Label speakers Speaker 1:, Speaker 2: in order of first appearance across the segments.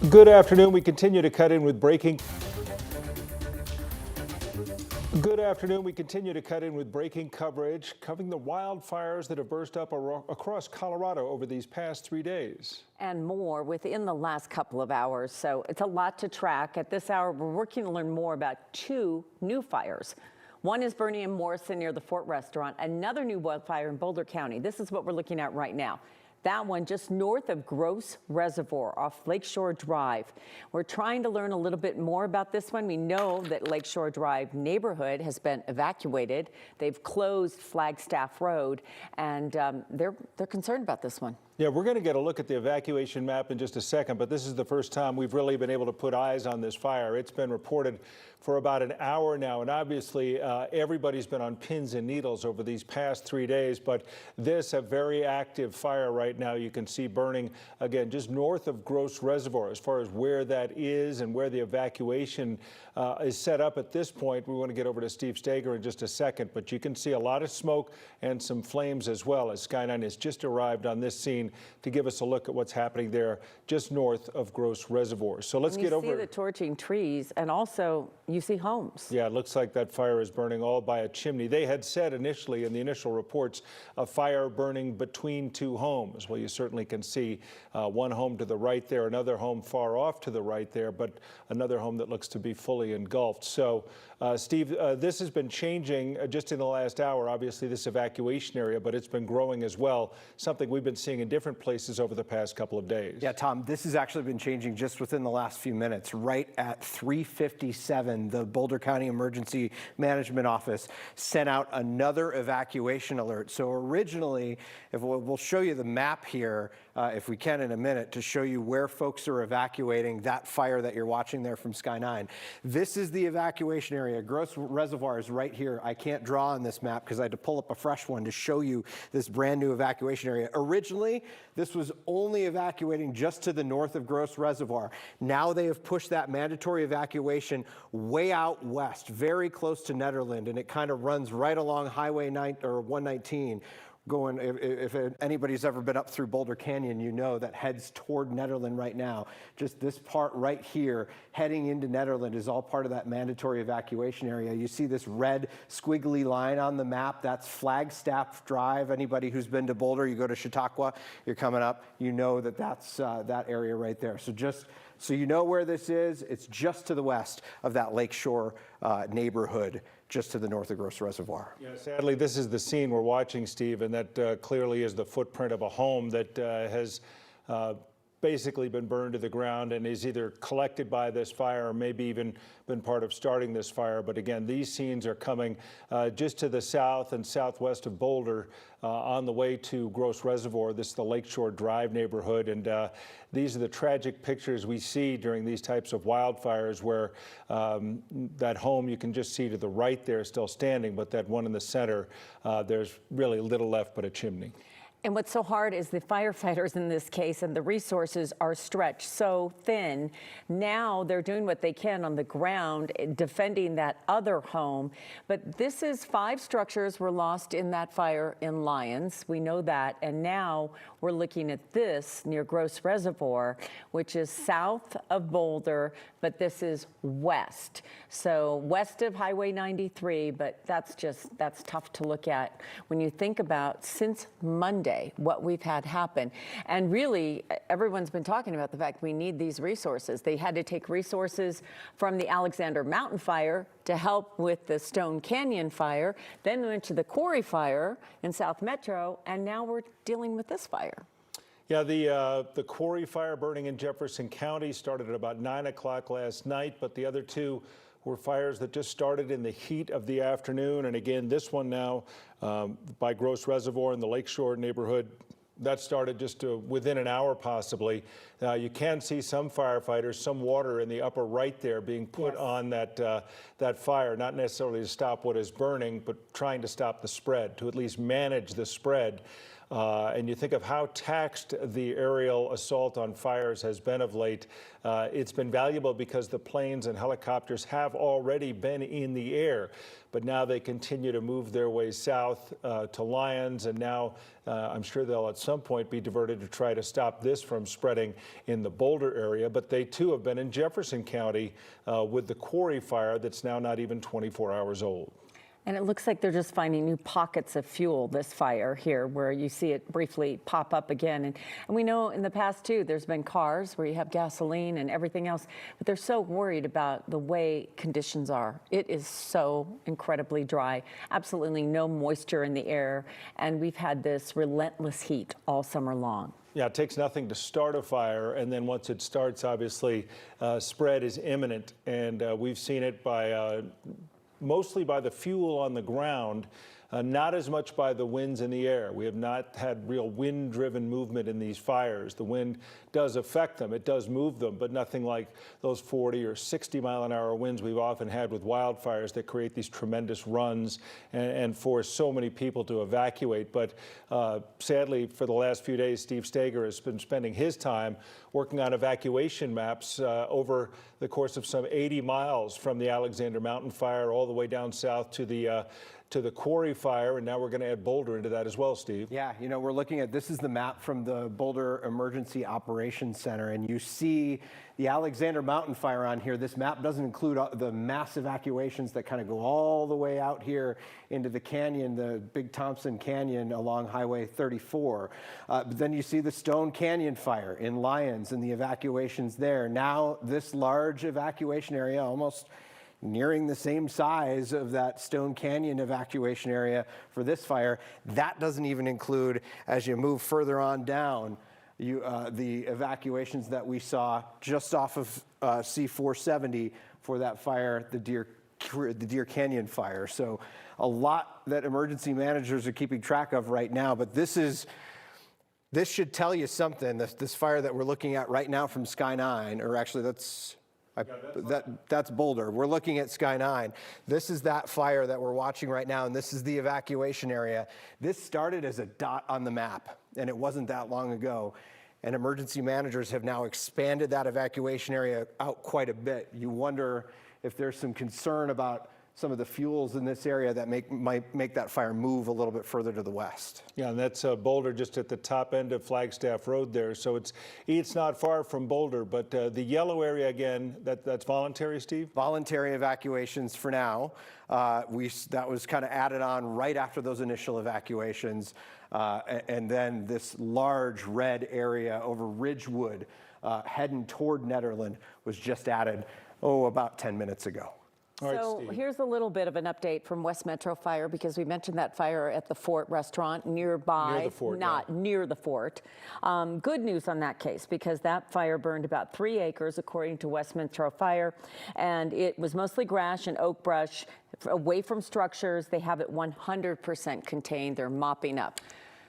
Speaker 1: Good afternoon. We continue to cut in with breaking. Good afternoon. We continue to cut in with breaking coverage, covering the wildfires that have burst up across Colorado over these past 3 days.
Speaker 2: And more within the last couple of hours. So it's a lot to track. At this hour, we're working to learn more about two new fires. One is burning in Morrison near the Fort Restaurant. Another new wildfire in Boulder County. This is what we're looking at right now. That one just north of Gross Reservoir off Lakeshore Drive. We're trying to learn a little bit more about this one. We know that Lakeshore Drive neighborhood has been evacuated. They've closed Flagstaff Road, and they're concerned about this one.
Speaker 1: Yeah, we're going to get a look at the evacuation map in just a second, but this is the first time we've really been able to put eyes on this fire. It's been reported for about an hour now, and obviously everybody's been on pins and needles over these past 3 days, but this, a very active fire right now. You can see burning, again, just north of Gross Reservoir. As far as where that is and where the evacuation is set up at this point, we want to get over to Steve Steger in just a second, but you can see a lot of smoke and some flames as well, as Sky 9 has just arrived on this scene to give us a look at what's happening there just north of Gross Reservoir. So let's get over.
Speaker 2: You see the torching trees, and also you see homes.
Speaker 1: Yeah, it looks like that fire is burning all by a chimney. They had said initially in the initial reports a fire burning between two homes. Well, you certainly can see one home to the right there, another home far off to the right there, but another home that looks to be fully engulfed. So, Steve, this has been changing just in the last hour, obviously this evacuation area, but it's been growing as well, something we've been seeing in different places over the past couple of days.
Speaker 3: Yeah, Tom, this has actually been changing just within the last few minutes. Right at 3:57, the Boulder County Emergency Management Office sent out another evacuation alert. So originally, if we'll show you the map here, if we can in a minute, to show you where folks are evacuating that fire that you're watching there from Sky 9. This is the evacuation area. Gross Reservoir is right here. I can't draw on this map because I had to pull up a fresh one to show you this brand new evacuation area. Originally, this was only evacuating just to the north of Gross Reservoir. Now they have pushed that mandatory evacuation way out west, very close to Nederland, and it kind of runs right along Highway 119. Going, if anybody's ever been up through Boulder Canyon, you know that heads toward Nederland right now. Just this part right here, heading into Nederland, is all part of that mandatory evacuation area. You see this red squiggly line on the map. That's Flagstaff Drive. Anybody who's been to Boulder, you go to Chautauqua, you're coming up, you know that that's that area right there. So just so you know where this is, it's just to the west of that Lakeshore neighborhood, just to the north of Gross Reservoir.
Speaker 1: Yeah, sadly, this is the scene we're watching, Steve, and that clearly is the footprint of a home that has basically been burned to the ground and is either collected by this fire or maybe even been part of starting this fire. But again, these scenes are coming just to the south and southwest of Boulder on the way to Gross Reservoir. This is the Lakeshore Drive neighborhood, and these are the tragic pictures we see during these types of wildfires where that home you can just see to the right there still standing, but that one in the center, there's really little left but a chimney.
Speaker 2: And what's so hard is the firefighters in this case and the resources are stretched so thin. Now they're doing what they can on the ground, defending that other home. But this is 5 structures were lost in that fire in Lyons. We know that. And now we're looking at this near Gross Reservoir, which is south of Boulder, but this is west. So west of Highway 93, but that's tough to look at when you think about since Monday what we've had happen. And really, everyone's been talking about the fact we need these resources. They had to take resources from the Alexander Mountain fire to help with the Stone Canyon fire, then went to the Quarry fire in South Metro, and now we're dealing with this fire.
Speaker 1: Yeah, the Quarry fire burning in Jefferson County started at about 9 o'clock last night, but the other two were fires that just started in the heat of the afternoon. And again, this one now by Gross Reservoir in the Lakeshore neighborhood, that started just within an hour possibly. You can see some firefighters, some water in the upper right there being put on that fire, not necessarily to stop what is burning, but trying to stop the spread, to at least manage the spread. And you think of how taxed the aerial assault on fires has been of late. It's been valuable because the planes and helicopters have already been in the air, but now they continue to move their way south to Lyons, and now I'm sure they'll at some point be diverted to try to stop this from spreading in the Boulder area. But they too have been in Jefferson County with the quarry fire that's now not even 24 hours old.
Speaker 2: And it looks like they're just finding new pockets of fuel, this fire here, where you see it briefly pop up again. And we know in the past, too, there's been cars where you have gasoline and everything else, but they're so worried about the way conditions are. It is so incredibly dry, absolutely no moisture in the air, and we've had this relentless heat all summer long.
Speaker 1: Yeah, it takes nothing to start a fire, and then once it starts, obviously, spread is imminent, and we've seen it by mostly by the fuel on the ground, not as much by the winds in the air. We have not had real wind-driven movement in these fires. The wind does affect them, it does move them, but nothing like those 40 or 60-mile-an-hour winds we've often had with wildfires that create these tremendous runs and force so many people to evacuate. But sadly, for the last few days, Steve Steger has been spending his time working on evacuation maps over the course of some 80 miles from the Alexander Mountain fire all the way down south to the quarry fire, and now we're going to add Boulder into that as well, Steve.
Speaker 3: Yeah, you know, we're looking at, this is the map from the Boulder Emergency Operations Center, and you see the Alexander Mountain fire on here. This map doesn't include the mass evacuations that kind of go all the way out here into the canyon, the Big Thompson Canyon along Highway 34. But then you see the Stone Canyon fire in Lyons and the evacuations there. Now this large evacuation area, almost nearing the same size of that Stone Canyon evacuation area for this fire. That doesn't even include, as you move further on down, the evacuations that we saw just off of C-470 for that fire, the Deer Canyon fire. So a lot that emergency managers are keeping track of right now, but this should tell you something. This fire that we're looking at right now from Sky 9, or actually that's Boulder. We're looking at Sky 9. This is that fire that we're watching right now, and this is the evacuation area. This started as a dot on the map, and it wasn't that long ago. And emergency managers have now expanded that evacuation area out quite a bit. You wonder if there's some concern about some of the fuels in this area that might make that fire move a little bit further to the west.
Speaker 1: Yeah, and that's Boulder just at the top end of Flagstaff Road there. So it's not far from Boulder, but the yellow area again, that's voluntary, Steve?
Speaker 3: Voluntary evacuations for now. That was kind of added on right after those initial evacuations. And then this large red area over Ridgewood heading toward Nederland was just added, about 10 minutes ago.
Speaker 2: So here's a little bit of an update from West Metro Fire, because we mentioned that fire at the Fort restaurant nearby.
Speaker 1: Near the fort,
Speaker 2: not near the fort. Good news on that case, because that fire burned about 3 acres, according to West Metro Fire, and it was mostly grass and oak brush, away from structures. They have it 100% contained. They're mopping up.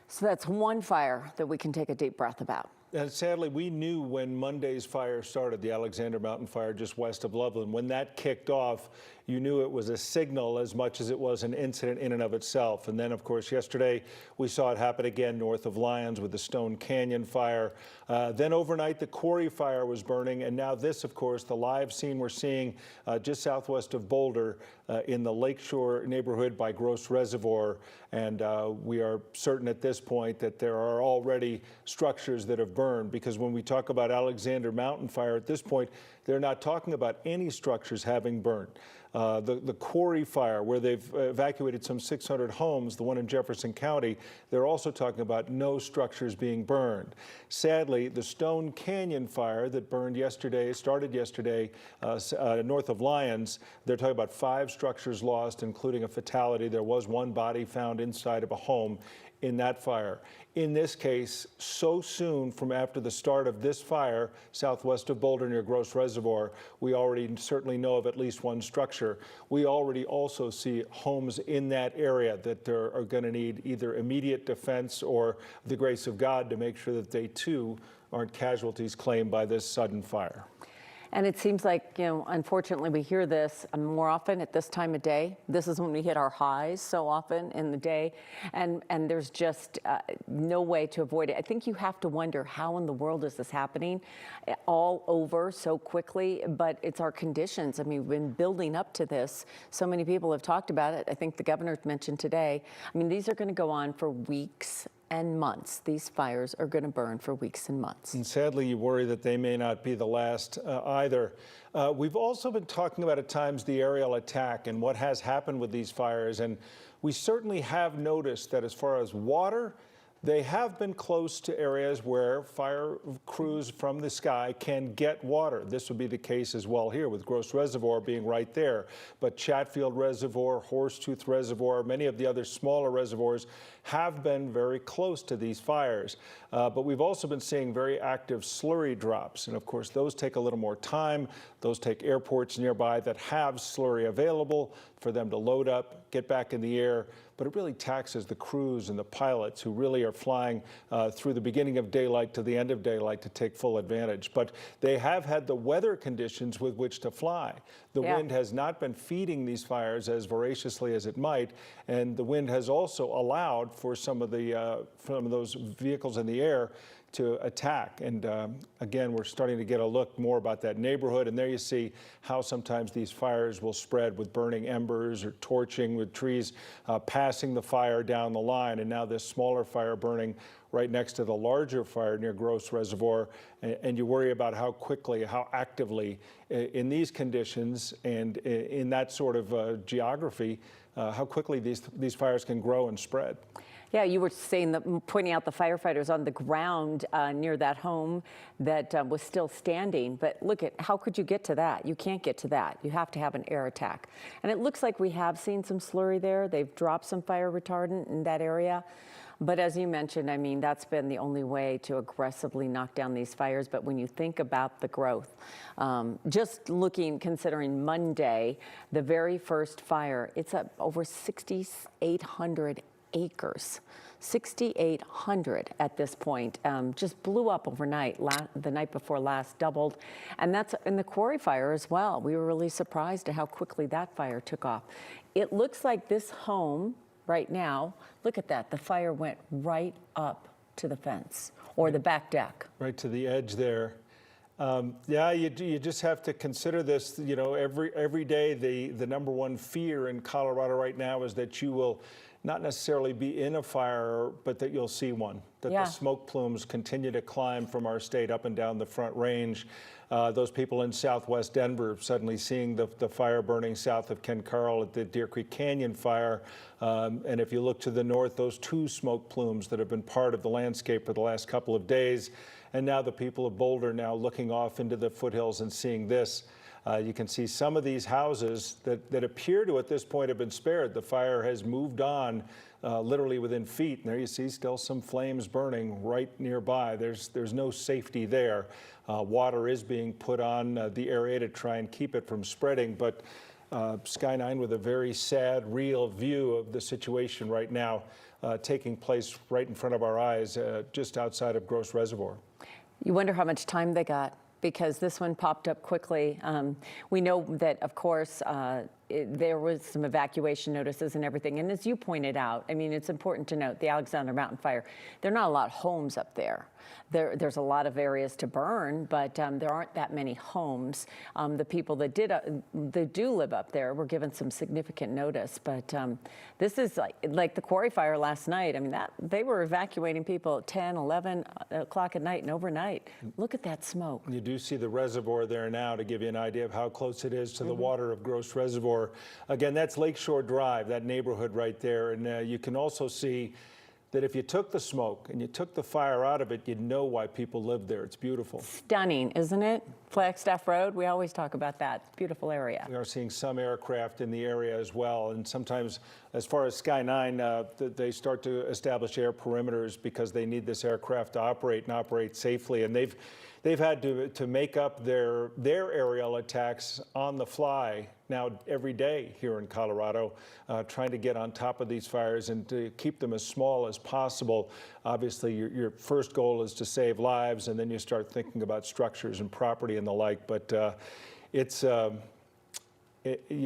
Speaker 2: So that's one fire that we can take a deep breath about.
Speaker 1: And sadly, we knew when Monday's fire started, the Alexander Mountain fire just west of Loveland, when that kicked off, you knew it was a signal as much as it was an incident in and of itself. And then, of course, yesterday we saw it happen again north of Lyons with the Stone Canyon fire. Then overnight, the quarry fire was burning. And now this, of course, the live scene we're seeing just southwest of Boulder in the Lakeshore neighborhood by Gross Reservoir. And we are certain at this point that there are already structures that have burned, because when we talk about Alexander Mountain fire at this point, they're not talking about any structures having burned. The quarry fire, where they've evacuated some 600 homes, the one in Jefferson County, they're also talking about no structures being burned. Sadly, the Stone Canyon fire that started yesterday north of Lyons, they're talking about 5 structures lost, including a fatality. There was 1 body found inside of a home in that fire. In this case, so soon from after the start of this fire southwest of Boulder near Gross Reservoir, we already certainly know of at least 1 structure. We already also see homes in that area that are going to need either immediate defense or the grace of God to make sure that they too aren't casualties claimed by this sudden fire.
Speaker 2: And it seems like, unfortunately, we hear this more often at this time of day. This is when we hit our highs so often in the day, and there's just no way to avoid it. I think you have to wonder, how in the world is this happening all over so quickly? But it's our conditions. I mean, we've been building up to this. So many people have talked about it. I think the governor mentioned today. I mean, these are going to go on for weeks and months. These fires are going to burn for weeks and months.
Speaker 1: And sadly, you worry that they may not be the last either. We've also been talking about at times the aerial attack and what has happened with these fires. And we certainly have noticed that as far as water, they have been close to areas where fire crews from the sky can get water. This would be the case as well here with Gross Reservoir being right there. But Chatfield Reservoir, Horsetooth Reservoir, many of the other smaller reservoirs have been very close to these fires. But we've also been seeing very active slurry drops. And of course, those take a little more time. Those take airports nearby that have slurry available for them to load up, get back in the air. But it really taxes the crews and the pilots who really are flying through the beginning of daylight to the end of daylight to take full advantage. But they have had the weather conditions with which to fly. The wind has not been feeding these fires as voraciously as it might, and the wind has also allowed for some of those vehicles in the air to attack. And again, we're starting to get a look more about that neighborhood. And there you see how sometimes these fires will spread with burning embers or torching with trees passing the fire down the line. And now this smaller fire burning right next to the larger fire near Gross Reservoir. And you worry about how quickly, how actively in these conditions and in that sort of geography, how quickly these fires can grow and spread.
Speaker 2: Yeah, you were saying pointing out the firefighters on the ground near that home that was still standing. But look at, how could you get to that? You can't get to that. You have to have an air attack. And it looks like we have seen some slurry there. They've dropped some fire retardant in that area. But as you mentioned, I mean, that's been the only way to aggressively knock down these fires. But when you think about the growth, just considering Monday, the very first fire, it's up over 6,800 acres. 6,800 at this point, just blew up overnight. The night before last doubled, and that's in the quarry fire as well. We were really surprised at how quickly that fire took off. It looks like this home right now, look at that, the fire went right up to the fence or the back deck.
Speaker 1: Right to the edge there. Yeah, you just have to consider this, every day the number one fear in Colorado right now is that you will not necessarily be in a fire, but that you'll see one, that the smoke plumes continue to climb from our state up and down the Front Range. Those people in southwest Denver suddenly seeing the fire burning south of Ken Carl at the Deer Creek Canyon fire. And if you look to the north, those two smoke plumes that have been part of the landscape for the last couple of days. And now the people of Boulder now looking off into the foothills and seeing this. You can see some of these houses that appear to at this point have been spared. The fire has moved on literally within feet. And there you see still some flames burning right nearby. There's no safety there. Water is being put on the area to try and keep it from spreading. But Sky 9 with a very sad, real view of the situation right now taking place right in front of our eyes just outside of Gross Reservoir.
Speaker 2: You wonder how much time they got, because this one popped up quickly. We know that, of course, there was some evacuation notices and everything. And as you pointed out, I mean, it's important to note the Alexander Mountain Fire, there are not a lot of homes up there. There's a lot of areas to burn, but there aren't that many homes. The people that do live up there were given some significant notice. But this is like the quarry fire last night. I mean, they were evacuating people at 10, 11 o'clock at night and overnight. Look at that smoke.
Speaker 1: You do see the reservoir there now to give you an idea of how close it is to the water of Gross Reservoir. Again, that's Lakeshore Drive, that neighborhood right there. And you can also see that if you took the smoke and you took the fire out of it, you'd know why people live there. It's beautiful. Stunning,
Speaker 2: isn't it? Flagstaff Road, we always talk about that. Beautiful area.
Speaker 1: We are seeing some aircraft in the area as well. And sometimes, as far as Sky 9, they start to establish air perimeters because they need this aircraft to operate and operate safely. And they've had to make up their aerial attacks on the fly now every day here in Colorado, trying to get on top of these fires and to keep them as small as possible. Obviously, your first goal is to save lives, and then you start thinking about structures and property and the like. But you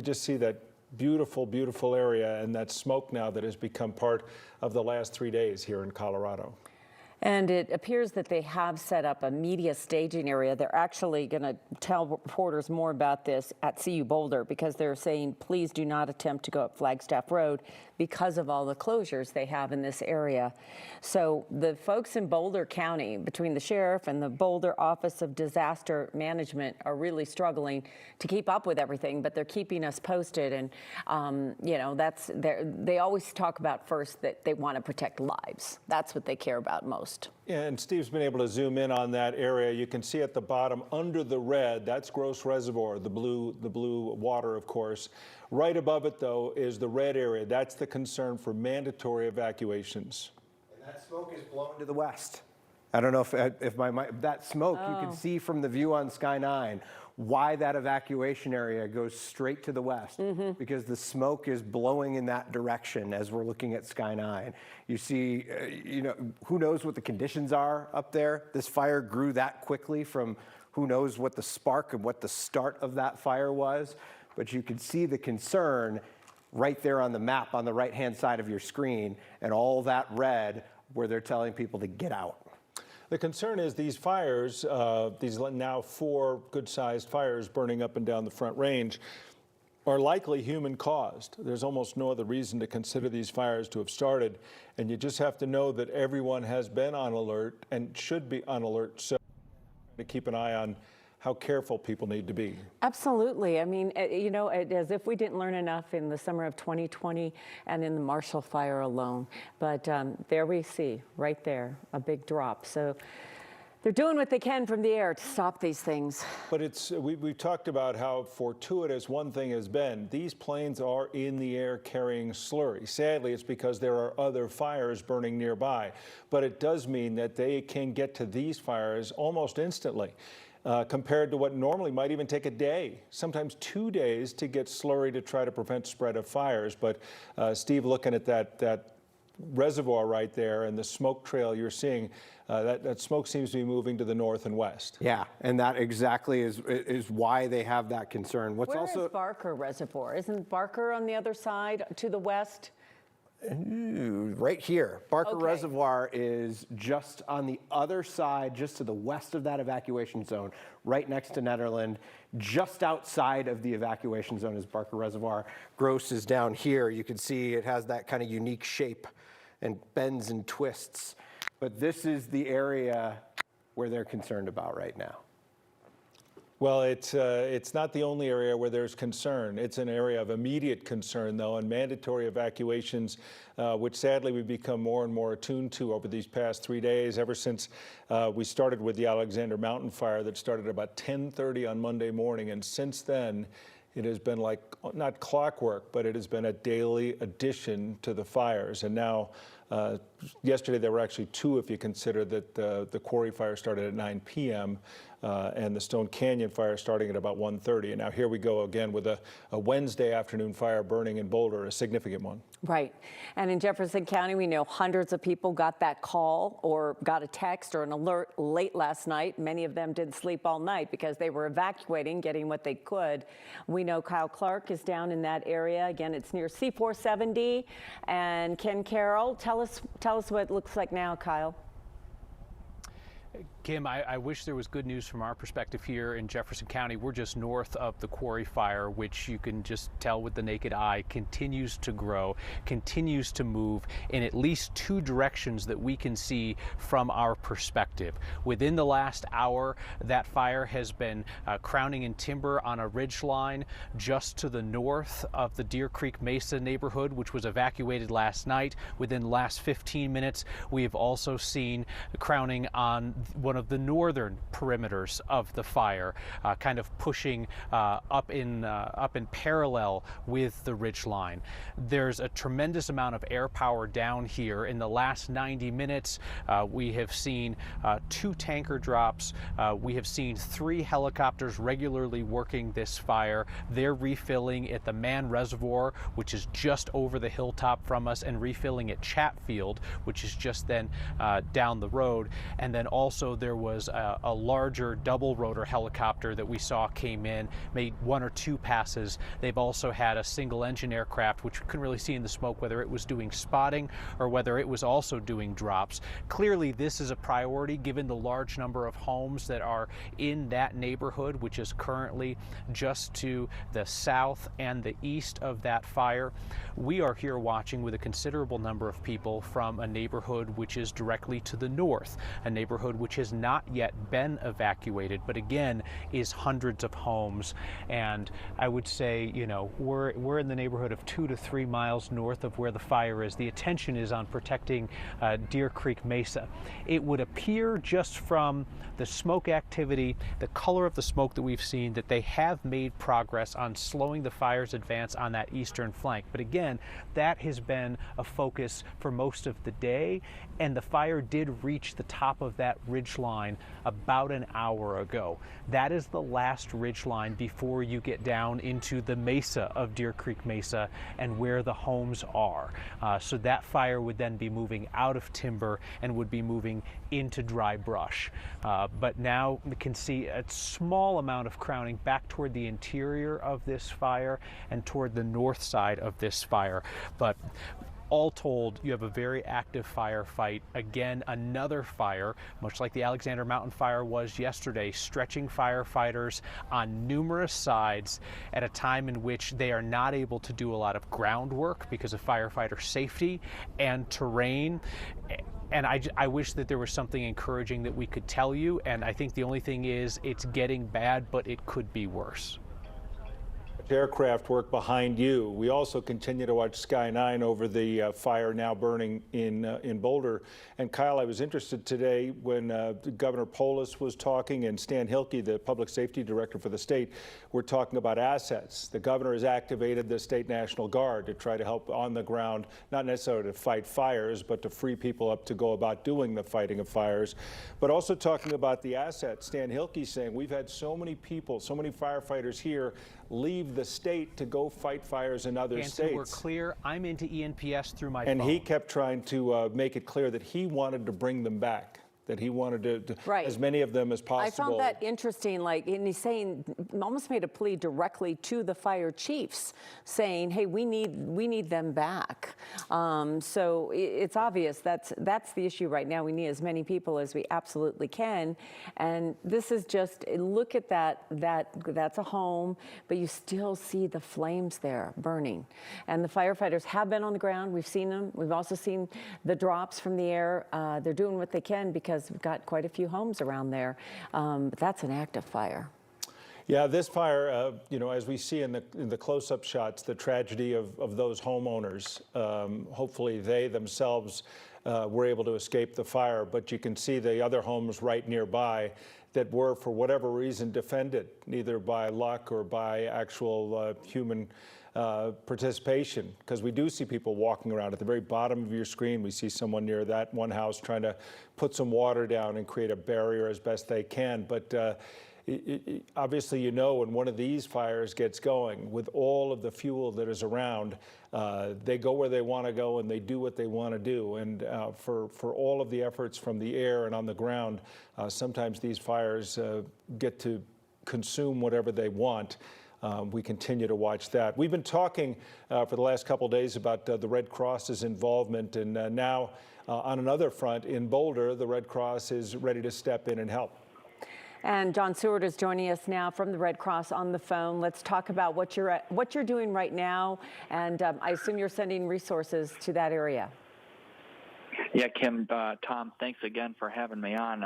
Speaker 1: just see that beautiful, beautiful area and that smoke now that has become part of the last 3 days here in Colorado.
Speaker 2: And it appears that they have set up a media staging area. They're actually going to tell reporters more about this at CU Boulder, because they're saying, please do not attempt to go up Flagstaff Road because of all the closures they have in this area. So the folks in Boulder County, between the sheriff and the Boulder Office of Disaster Management, are really struggling to keep up with everything, but they're keeping us posted. And, you know, they always talk about first that they want to protect lives. That's what they care about most.
Speaker 1: Yeah, and Steve's been able to zoom in on that area. You can see at the bottom under the red, that's Gross Reservoir, the blue water, of course. Right above it, though, is the red area. That's the concern for mandatory evacuations.
Speaker 3: And that smoke is blowing to the west. I don't know if that smoke you can see from the view on Sky 9, why that evacuation area goes straight to the west, because the smoke is blowing in that direction as we're looking at Sky 9. You see, you know, who knows what the conditions are up there? This fire grew that quickly from who knows what the spark and what the start of that fire was, but you can see the concern right there on the map on the right-hand side of your screen, and all that red where they're telling people to get out.
Speaker 1: The concern is these fires, these now 4 good-sized fires burning up and down the Front Range, are likely human-caused. There's almost no other reason to consider these fires to have started, and you just have to know that everyone has been on alert and should be on alert, so to keep an eye on how careful people need to be.
Speaker 2: Absolutely. I mean, you know, as if we didn't learn enough in the summer of 2020 and in the Marshall Fire alone. But there we see, right there, a big drop. So they're doing what they can from the air to stop these things.
Speaker 1: But we've talked about how fortuitous one thing has been. These planes are in the air carrying slurry. Sadly, it's because there are other fires burning nearby. But it does mean that they can get to these fires almost instantly. Compared to what normally might even take a day, sometimes 2 days to get slurry to try to prevent spread of fires. But Steve, looking at that reservoir right there and the smoke trail you're seeing, that smoke seems to be moving to the north and west.
Speaker 3: Yeah, and that exactly is why they have that concern.
Speaker 2: Where is Barker Reservoir? Isn't Barker on the other side to the west?
Speaker 3: Right here. Barker Reservoir is just on the other side, just to the west of that evacuation zone, right next to Netherland. Just outside of the evacuation zone is Barker Reservoir. Gross is down here. You can see it has that kind of unique shape and bends and twists. But this is the area where they're concerned about right now.
Speaker 1: Well, it's not the only area where there's concern. It's an area of immediate concern, though, and mandatory evacuations, which sadly we've become more and more attuned to over these past 3 days, ever since we started with the Alexander Mountain fire that started about 10:30 on Monday morning. And since then, it has been like, not clockwork, but it has been a daily addition to the fires. And now, yesterday there were actually 2, if you consider that the Quarry fire started at 9 p.m. And the Stone Canyon fire starting at about 1:30. And now here we go again with a Wednesday afternoon fire burning in Boulder, a significant one.
Speaker 2: Right. And in Jefferson County, we know hundreds of people got that call or got a text or an alert late last night. Many of them didn't sleep all night because they were evacuating, getting what they could. We know Kyle Clark is down in that area. Again, it's near C470. And Ken Carroll, tell us what it looks like now, Kyle.
Speaker 4: Kim, I wish there was good news from our perspective here in Jefferson County. We're just north of the Quarry fire, which you can just tell with the naked eye continues to grow, continues to move in at least 2 directions that we can see from our perspective. Within the last hour, that fire has been crowning in timber on a ridge line just to the north of the Deer Creek Mesa neighborhood, which was evacuated last night. Within the last 15 minutes, we have also seen crowning on one one of the northern perimeters of the fire, kind of pushing up in parallel with the ridge line. There's a tremendous amount of air power down here. In the last 90 minutes, we have seen 2 tanker drops. We have seen 3 helicopters regularly working this fire. They're refilling at the Man Reservoir, which is just over the hilltop from us, and refilling at Chatfield, which is just then down the road. And then also there was a larger double rotor helicopter that we saw came in, made 1 or 2 passes. They've also had a single engine aircraft, which we couldn't really see in the smoke whether it was doing spotting or whether it was also doing drops. Clearly this is a priority given the large number of homes that are in that neighborhood, which is currently just to the south and the east of that fire. We are here watching with a considerable number of people from a neighborhood which is directly to the north, a neighborhood which has not yet been evacuated, but again is hundreds of homes. And I would say, you know, we're in the neighborhood of 2 to 3 miles north of where the fire is. The attention is on protecting Deer Creek Mesa. It would appear just from the smoke activity, the color of the smoke that we've seen, that they have made progress on slowing the fire's advance on that eastern flank. But again, that has been a focus for most of the day, and the fire did reach the top of that ridge line about an hour ago. That is the last ridge line before you get down into the mesa of Deer Creek Mesa and where the homes are. So that fire would then be moving out of timber and would be moving into dry brush. But now we can see a small amount of crowning back toward the interior of this fire and toward the north side of this fire. But all told, you have a very active firefight. Again, another fire, much like the Alexander Mountain fire was yesterday, stretching firefighters on numerous sides at a time in which they are not able to do a lot of groundwork because of firefighter safety and terrain. And I wish that there was something encouraging that we could tell you, and I think the only thing is it's getting bad, but it could be worse.
Speaker 1: Aircraft work behind you. We also continue to watch Sky 9 over the fire now burning in Boulder. And Kyle, I was interested today when Governor Polis was talking and Stan Hilke, the public safety director for the state, were talking about assets. The governor has activated the State National Guard to try to help on the ground, not necessarily to fight fires, but to free people up to go about doing the fighting of fires. But also talking about the assets. Stan Hilke saying we've had so many people, so many firefighters here leave the state to go fight fires in other states.
Speaker 4: And we're clear, I'm into ENPS through my phone.
Speaker 1: And he kept trying to make it clear that he wanted to bring them back, that he wanted to
Speaker 2: Right.
Speaker 1: as many of them as possible.
Speaker 2: I found that interesting, and he's saying, almost made a plea directly to the fire chiefs, saying, hey, we need them back. So it's obvious that's the issue right now. We need as many people as we absolutely can. And this is just, look at that's a home, but you still see the flames there burning. And the firefighters have been on the ground. We've seen them. We've also seen the drops from the air. They're doing what they can because we've got quite a few homes around there. But that's an active fire.
Speaker 1: Yeah, this fire, you know, as we see in the close-up shots, the tragedy of those homeowners. Hopefully they themselves were able to escape the fire, but you can see the other homes right nearby that were, for whatever reason, defended, either by luck or by actual human participation, because we do see people walking around. At the very bottom of your screen, we see someone near that one house trying to put some water down and create a barrier as best they can. But obviously, you know, when one of these fires gets going, with all of the fuel that is around, they go where they want to go and they do what they want to do. And for all of the efforts from the air and on the ground, sometimes these fires get to consume whatever they want. We continue to watch that. We've been talking for the last couple of days about the Red Cross's involvement, and now on another front in Boulder, the Red Cross is ready to step in and help.
Speaker 2: And John Seward is joining us now from the Red Cross on the phone. Let's talk about what you're doing right now, and I assume you're sending resources to that area.
Speaker 5: Yeah, Kim, Tom, thanks again for having me on.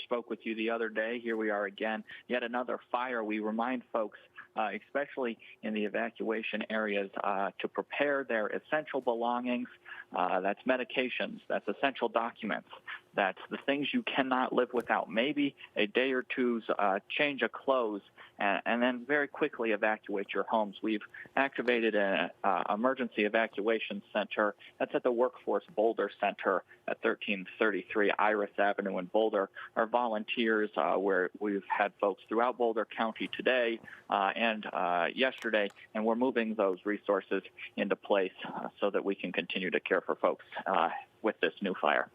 Speaker 5: Spoke with you the other day. Here we are again. Yet another fire. We remind folks, especially in the evacuation areas, to prepare their essential belongings. That's medications. That's essential documents. that's the things you cannot live without. Maybe a day or two's change of clothes, and then very quickly evacuate your homes. We've activated an emergency evacuation center. That's at the Workforce Boulder Center at 1333 Iris Avenue in Boulder. Our volunteers, where we've had folks throughout Boulder County today and yesterday, and we're moving those resources into place so that we can continue to care for folks with this new fire.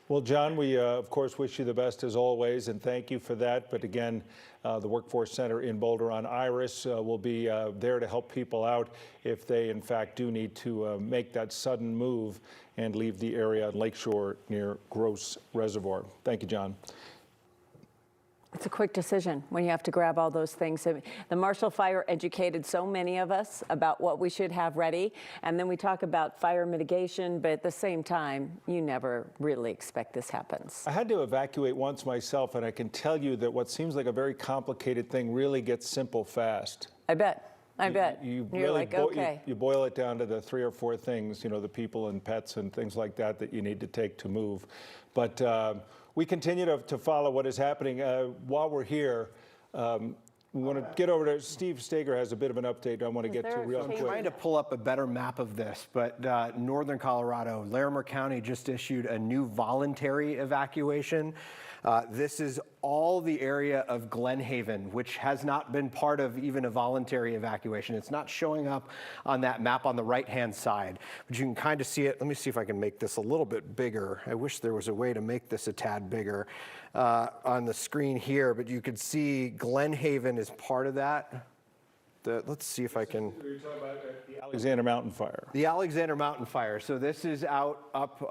Speaker 1: Well, John, we of course wish you the best as always, and thank you for that. But again, the Workforce Center in Boulder on Iris will be there to help people out if they in fact do need to make that sudden move and leave the area on Lakeshore near Gross Reservoir. Thank you, John.
Speaker 2: It's a quick decision when you have to grab all those things. The Marshall Fire educated so many of us about what we should have ready, and then we talk about fire mitigation, but at the same time, you never really expect this happens.
Speaker 1: I had to evacuate once myself, and I can tell you that what seems like a very complicated thing really gets simple fast.
Speaker 2: I bet.
Speaker 1: You're
Speaker 2: really like, okay.
Speaker 1: You boil it down to the 3 or 4 things, you know, the people and pets and things like that that you need to take to move. But we continue to follow what is happening. While we're here, we want to get over to Steve Stager has a bit of an update I want to get to real quick.
Speaker 3: I'm trying to pull up a better map of this, but northern Colorado, Larimer County just issued a new voluntary evacuation. This is all the area of Glen Haven, which has not been part of even a voluntary evacuation. It's not showing up on that map on the right-hand side, but you can kind of see it. Let me see if I can make this a little bit bigger. I wish there was a way to make this a tad bigger on the screen here, but you could see Glen Haven is part of that. Let's see if I can.
Speaker 1: You're talking about the Alexander Mountain Fire.
Speaker 3: The Alexander Mountain Fire. So this is up,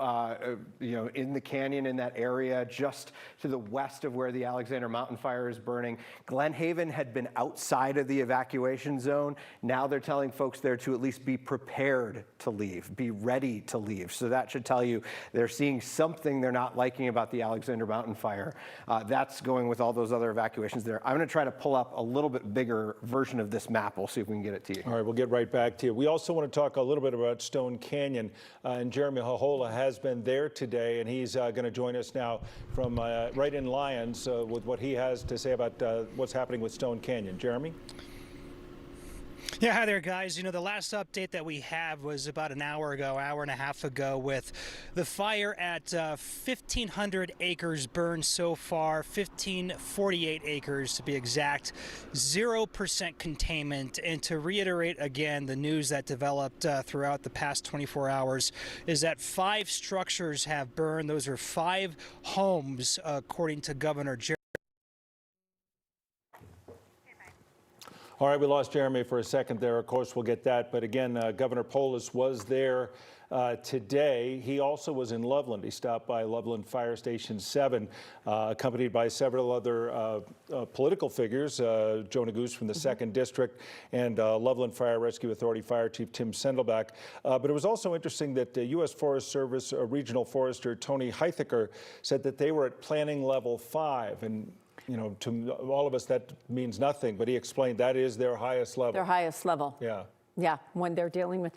Speaker 3: in the canyon in that area, just to the west of where the Alexander Mountain Fire is burning. Glen Haven had been outside of the evacuation zone. Now they're telling folks there to at least be prepared to leave, be ready to leave. So that should tell you they're seeing something they're not liking about the Alexander Mountain Fire. That's going with all those other evacuations there. I'm going to try to pull up a little bit bigger version of this map. We'll see if we can get it to you.
Speaker 1: All right, we'll get right back to you. We also want to talk a little bit about Stone Canyon, and Jeremy Hohola has been there today, and he's going to join us now from right in Lyons with what he has to say about what's happening with Stone Canyon. Jeremy?
Speaker 6: Yeah, hi there, guys. You know, the last update that we have was about an hour and a half ago with the fire at 1,500 acres burned so far, 1,548 acres to be exact, 0% containment. And to reiterate again, the news that developed throughout the past 24 hours is that 5 structures have burned. Those are 5 homes, according to Governor Jeremy.
Speaker 1: All right, we lost Jeremy for a second there. Of course, we'll get that. But again, Governor Polis was there today. He also was in Loveland. He stopped by Loveland Fire Station 7, accompanied by several other political figures, Joe Neguse from the 2nd District and Loveland Fire Rescue Authority Fire Chief Tim Sendelbach. But it was also interesting that U.S. Forest Service Regional Forester Tony Heithaker said that they were at planning level 5. And you know, to all of us, that means nothing, but he explained that is their highest level.
Speaker 2: Their highest level.
Speaker 1: Yeah.
Speaker 2: Yeah, when they're dealing with,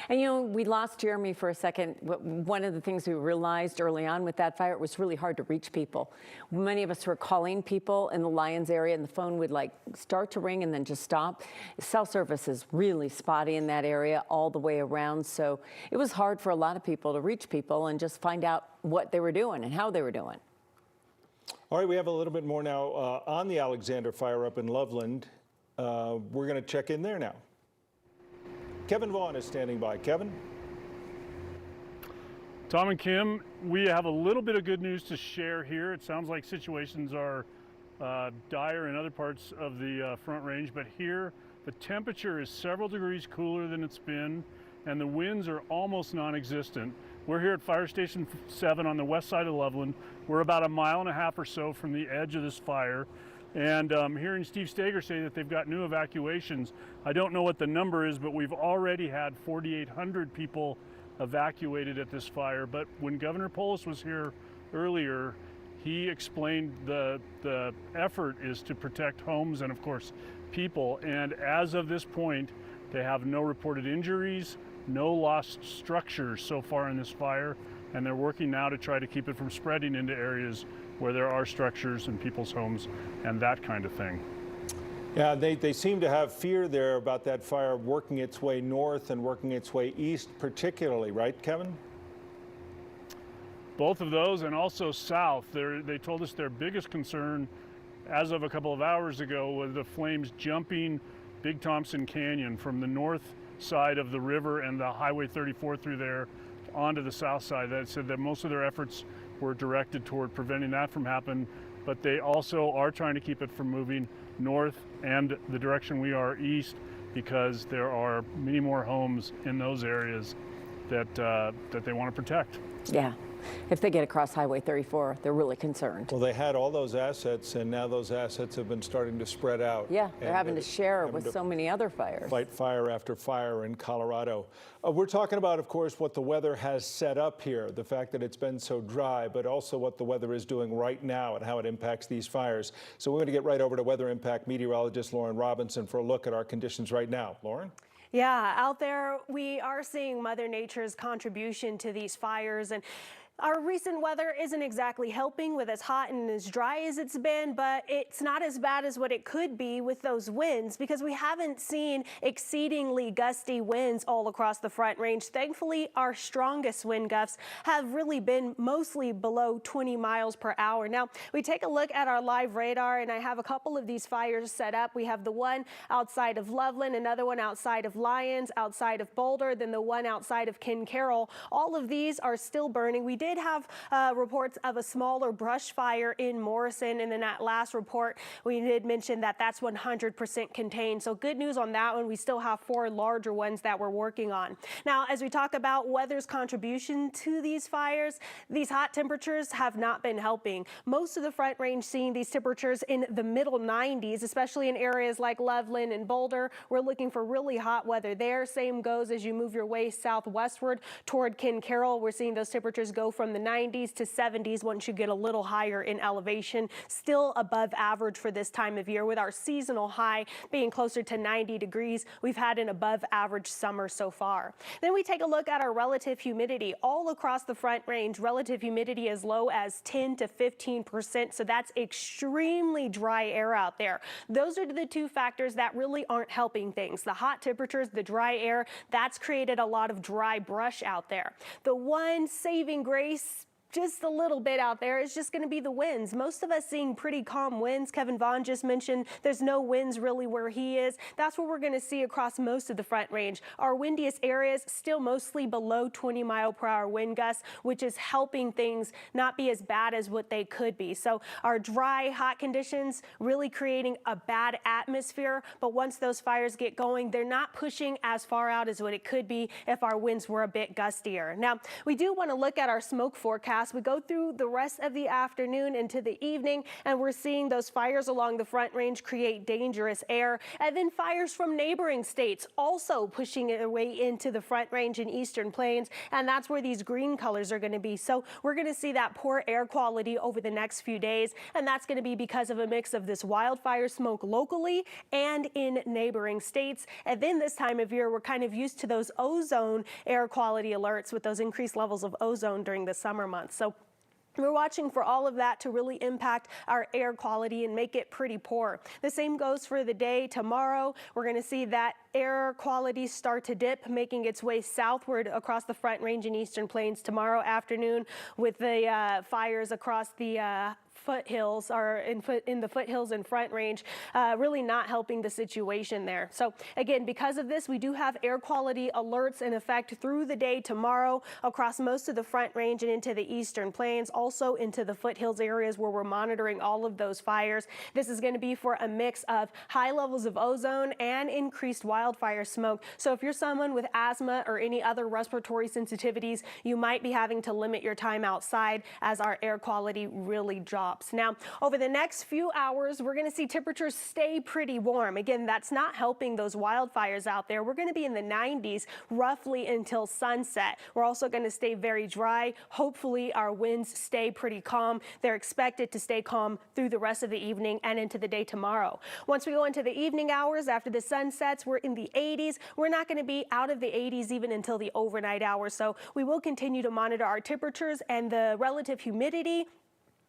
Speaker 2: and you know, we lost Jeremy for a second. One of the things we realized early on with that fire, it was really hard to reach people. Many of us were calling people in the Lyons area, and the phone would like start to ring and then just stop. Cell service is really spotty in that area all the way around, so it was hard for a lot of people to reach people and just find out what they were doing and how they were doing.
Speaker 1: All right, we have a little bit more now on the Alexander Fire up in Loveland. We're going to check in there now. Kevin Vaughn is standing by. Kevin?
Speaker 7: Tom and Kim, we have a little bit of good news to share here. It sounds like situations are dire in other parts of the Front Range, but here the temperature is several degrees cooler than it's been, and the winds are almost non-existent. We're here at Fire Station 7 on the west side of Loveland. We're about a mile and a half or so from the edge of this fire. And hearing Steve Stager say that they've got new evacuations, I don't know what the number is, but we've already had 4,800 people evacuated at this fire. But when Governor Polis was here earlier, he explained the effort is to protect homes and, of course, people. And as of this point, they have no reported injuries, no lost structures so far in this fire. and they're working now to try to keep it from spreading into areas where there are structures and people's homes and that kind of thing.
Speaker 1: Yeah, they seem to have fear there about that fire working its way north and working its way east particularly, right, Kevin?
Speaker 7: Both of those, and also south. They told us their biggest concern as of a couple of hours ago was the flames jumping Big Thompson Canyon from the north side of the river and the Highway 34 through there onto the south side. That said that most of their efforts were directed toward preventing that from happening, but they also are trying to keep it from moving north and the direction we are east, because there are many more homes in those areas that they want to protect.
Speaker 2: Yeah. If they get across Highway 34, they're really concerned.
Speaker 1: Well, they had all those assets, and now those assets have been starting to spread out.
Speaker 2: Yeah, they're having to share with so many other fires.
Speaker 1: Fight fire after fire in Colorado. We're talking about, of course, what the weather has set up here, the fact that it's been so dry, but also what the weather is doing right now and how it impacts these fires. So we're going to get right over to weather impact meteorologist Lauren Robinson for a look at our conditions right now. Lauren?
Speaker 8: Yeah, out there we are seeing Mother Nature's contribution to these fires, and our recent weather isn't exactly helping with as hot and as dry as it's been, but it's not as bad as what it could be with those winds, because we haven't seen exceedingly gusty winds all across the Front Range. Thankfully, our strongest wind gusts have really been mostly below 20 miles per hour. Now, we take a look at our live radar, and I have a couple of these fires set up. We have the one outside of Loveland, another one outside of Lyons, outside of Boulder, then the one outside of Ken Carroll. All of these are still burning. We did have reports of a smaller brush fire in Morrison, and in that last report we did mention that that's 100% contained. So good news on that one. We still have 4 larger ones that we're working on. Now, as we talk about weather's contribution to these fires, these hot temperatures have not been helping. Most of the Front Range seeing these temperatures in the middle 90s, especially in areas like Loveland and Boulder. We're looking for really hot weather there. Same goes as you move your way southwestward toward Ken Carroll. We're seeing those temperatures go from the 90s to 70s once you get a little higher in elevation. Still above average for this time of year, with our seasonal high being closer to 90 degrees. We've had an above average summer so far. Then we take a look at our relative humidity. All across the Front Range, relative humidity as low as 10 to 15%. So that's extremely dry air out there. Those are the 2 factors that really aren't helping things. The hot temperatures, the dry air, that's created a lot of dry brush out there. The one saving grace just a little bit out there is just going to be the winds. Most of us seeing pretty calm winds. Kevin Vaughn just mentioned there's no winds really where he is. That's what we're going to see across most of the Front Range. Our windiest areas still mostly below 20-mile-per-hour wind gusts, which is helping things not be as bad as what they could be. So our dry, hot conditions really creating a bad atmosphere. But once those fires get going, they're not pushing as far out as what it could be if our winds were a bit gustier. Now, we do want to look at our smoke forecast. We go through the rest of the afternoon into the evening, and we're seeing those fires along the Front Range create dangerous air, and then fires from neighboring states also pushing their way into the Front Range and Eastern Plains, and that's where these green colors are going to be. So we're going to see that poor air quality over the next few days, and that's going to be because of a mix of this wildfire smoke locally and in neighboring states. And then this time of year, we're kind of used to those ozone air quality alerts with those increased levels of ozone during the summer months. So we're watching for all of that to really impact our air quality and make it pretty poor. The same goes for the day tomorrow. We're going to see that air quality start to dip, making its way southward across the Front Range and Eastern Plains tomorrow afternoon, with the fires across the foothills or in the foothills and Front Range really not helping the situation there. So again, because of this, we do have air quality alerts in effect through the day tomorrow across most of the Front Range and into the Eastern Plains, also into the foothills areas where we're monitoring all of those fires. This is going to be for a mix of high levels of ozone and increased wildfire smoke. So if you're someone with asthma or any other respiratory sensitivities, you might be having to limit your time outside as our air quality really drops. drops. Now, over the next few hours, we're going to see temperatures stay pretty warm. Again, that's not helping those wildfires out there. We're going to be in the 90s roughly until sunset. We're also going to stay very dry. Hopefully, our winds stay pretty calm. They're expected to stay calm through the rest of the evening and into the day tomorrow. Once we go into the evening hours after the sun sets, we're in the 80s. We're not going to be out of the 80s even until the overnight hours. So we will continue to monitor our temperatures and the relative humidity.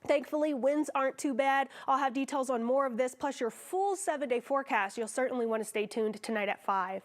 Speaker 8: Thankfully, winds aren't too bad. I'll have details on more of this, plus your full 7-day forecast. You'll certainly want to stay tuned tonight at 5.